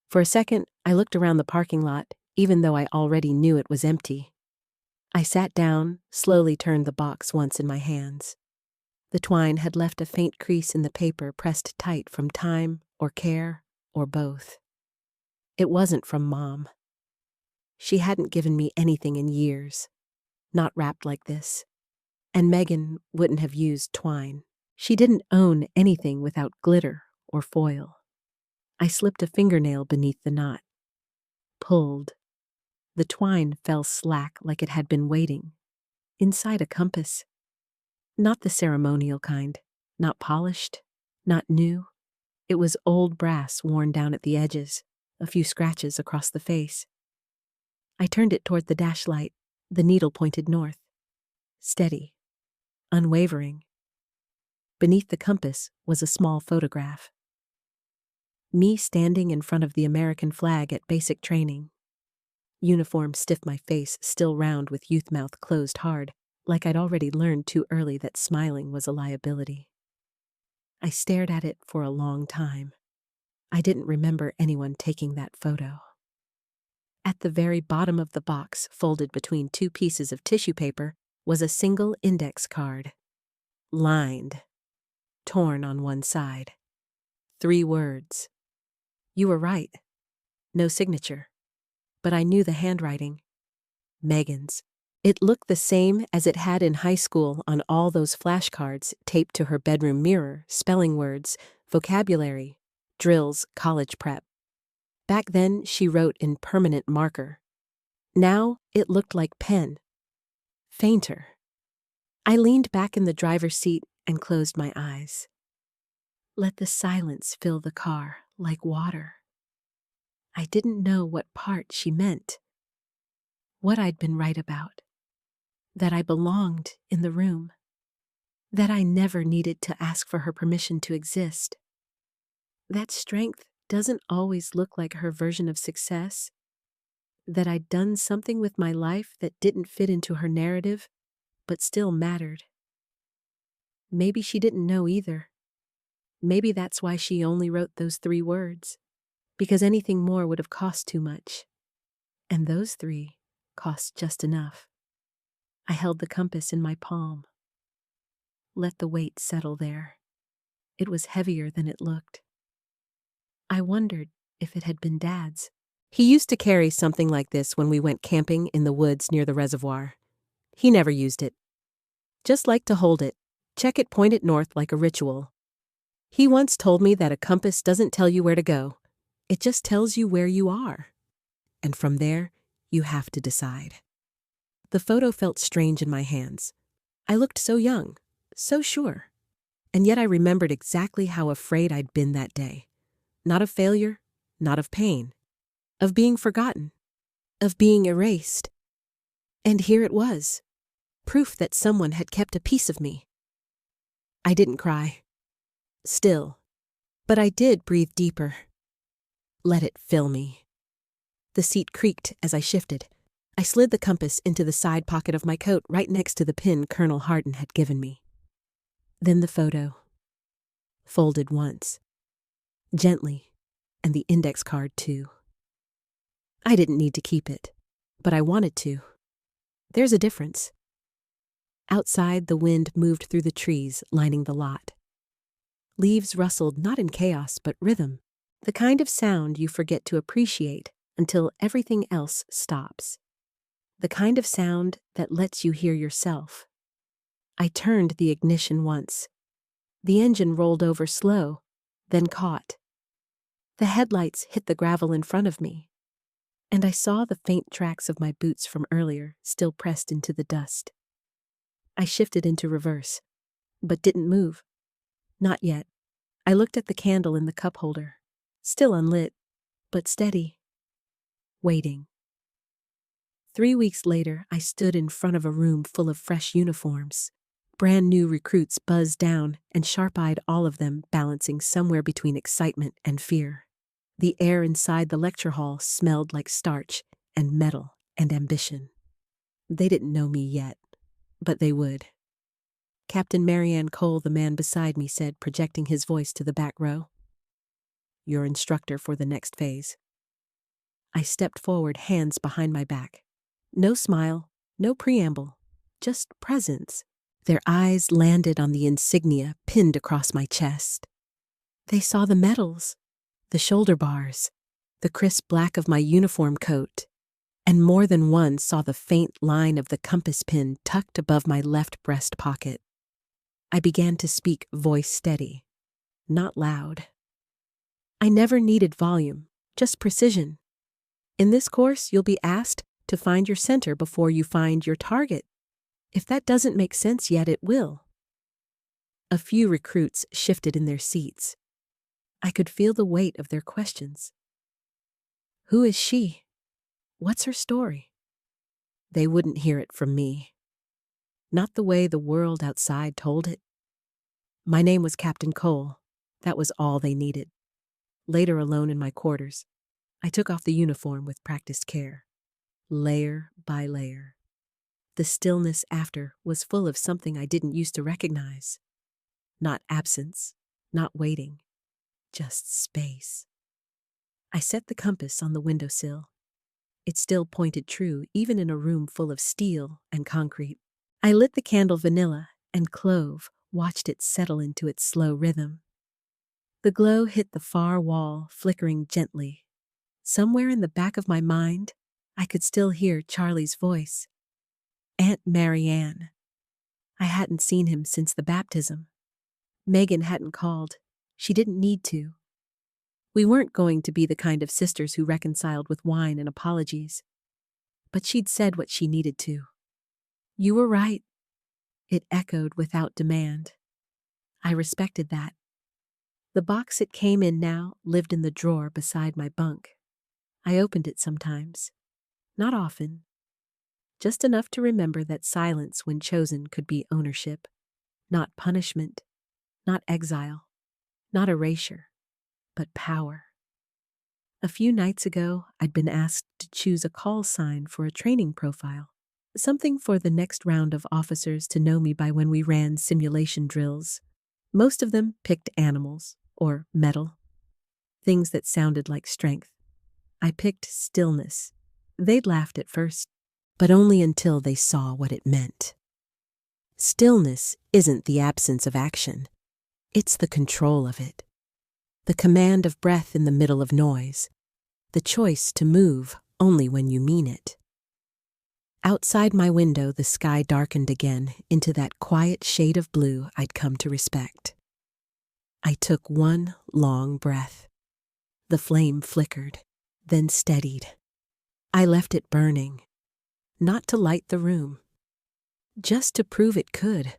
For a second, I looked around the parking lot, even though I already knew it was empty. I sat down, slowly turned the box once in my hands. The twine had left a faint crease in the paper, pressed tight from time or care or both. It wasn't from Mom. She hadn't given me anything in years, not wrapped like this. And Megan wouldn't have used twine. She didn't own anything without glitter or foil. I slipped a fingernail beneath the knot. Pulled. The twine fell slack like it had been waiting. Inside a compass. Not the ceremonial kind. Not polished. Not new. It was old brass worn down at the edges. A few scratches across the face. I turned it toward the dash light. The needle pointed north. Steady. Unwavering. Beneath the compass was a small photograph. Me standing in front of the American flag at basic training. Uniform stiff, my face still round with youth mouth closed hard, like I'd already learned too early that smiling was a liability. I stared at it for a long time. I didn't remember anyone taking that photo. At the very bottom of the box, folded between two pieces of tissue paper, was a single index card. Lined. Torn on one side. 3 words. You were right. No signature. But I knew the handwriting. Megan's. It looked the same as it had in high school on all those flashcards taped to her bedroom mirror, spelling words, vocabulary, drills, college prep. Back then, she wrote in permanent marker. Now, it looked like pen. Fainter. I leaned back in the driver's seat and closed my eyes. Let the silence fill the car like water. I didn't know what part she meant. What I'd been right about. That I belonged in the room. That I never needed to ask for her permission to exist. That strength doesn't always look like her version of success. That I'd done something with my life that didn't fit into her narrative, but still mattered. Maybe she didn't know either. Maybe that's why she only wrote those 3 words. Because anything more would have cost too much. And those 3 cost just enough. I held the compass in my palm. Let the weight settle there. It was heavier than it looked. I wondered if it had been Dad's. He used to carry something like this when we went camping in the woods near the reservoir. He never used it. Just liked to hold it, check it, point it north like a ritual. He once told me that a compass doesn't tell you where to go. It just tells you where you are. And from there, you have to decide. The photo felt strange in my hands. I looked so young, so sure. And yet I remembered exactly how afraid I'd been that day. Not of failure, not of pain. Of being forgotten. Of being erased. And here it was. Proof that someone had kept a piece of me. I didn't cry. Still. But I did breathe deeper. Let it fill me. The seat creaked as I shifted. I slid the compass into the side pocket of my coat right next to the pin Colonel Hardin had given me. Then the photo. Folded once. Gently. And the index card too. I didn't need to keep it, but I wanted to. There's a difference. Outside, the wind moved through the trees lining the lot. Leaves rustled not in chaos but rhythm, the kind of sound you forget to appreciate until everything else stops. The kind of sound that lets you hear yourself. I turned the ignition once. The engine rolled over slow, then caught. The headlights hit the gravel in front of me, and I saw the faint tracks of my boots from earlier still pressed into the dust. I shifted into reverse, but didn't move. Not yet. I looked at the candle in the cup holder, still unlit, but steady. Waiting. 3 weeks later, I stood in front of a room full of fresh uniforms. Brand new recruits buzzed down, and sharp-eyed all of them balancing somewhere between excitement and fear. The air inside the lecture hall smelled like starch and metal and ambition. They didn't know me yet, but they would. Captain Marianne Cole, the man beside me, said, projecting his voice to the back row. Your instructor for the next phase. I stepped forward, hands behind my back. No smile, no preamble, just presence. Their eyes landed on the insignia pinned across my chest. They saw the medals, the shoulder bars, the crisp black of my uniform coat, and more than one saw the faint line of the compass pin tucked above my left breast pocket. I began to speak, voice steady, not loud. I never needed volume, just precision. In this course, you'll be asked to find your center before you find your target. If that doesn't make sense yet, it will. A few recruits shifted in their seats. I could feel the weight of their questions. Who is she? What's her story? They wouldn't hear it from me. Not the way the world outside told it. My name was Captain Cole. That was all they needed. Later, alone in my quarters, I took off the uniform with practiced care, layer by layer. The stillness after was full of something I didn't used to recognize. Not absence, not waiting, just space. I set the compass on the windowsill. It still pointed true, even in a room full of steel and concrete. I lit the candle vanilla and clove, watched it settle into its slow rhythm. The glow hit the far wall, flickering gently. Somewhere in the back of my mind, I could still hear Charlie's voice. Aunt Marianne. I hadn't seen him since the baptism. Megan hadn't called. She didn't need to. We weren't going to be the kind of sisters who reconciled with wine and apologies. But she'd said what she needed to. You were right. It echoed without demand. I respected that. The box it came in now lived in the drawer beside my bunk. I opened it sometimes. Not often. Just enough to remember that silence when chosen could be ownership. Not punishment. Not exile. Not erasure. But power. A few nights ago, I'd been asked to choose a call sign for a training profile. Something for the next round of officers to know me by when we ran simulation drills. Most of them picked animals, or metal. Things that sounded like strength. I picked stillness. They'd laughed at first, but only until they saw what it meant. Stillness isn't the absence of action. It's the control of it. The command of breath in the middle of noise. The choice to move only when you mean it. Outside my window, the sky darkened again into that quiet shade of blue I'd come to respect. I took one long breath. The flame flickered, then steadied. I left it burning, not to light the room, just to prove it could.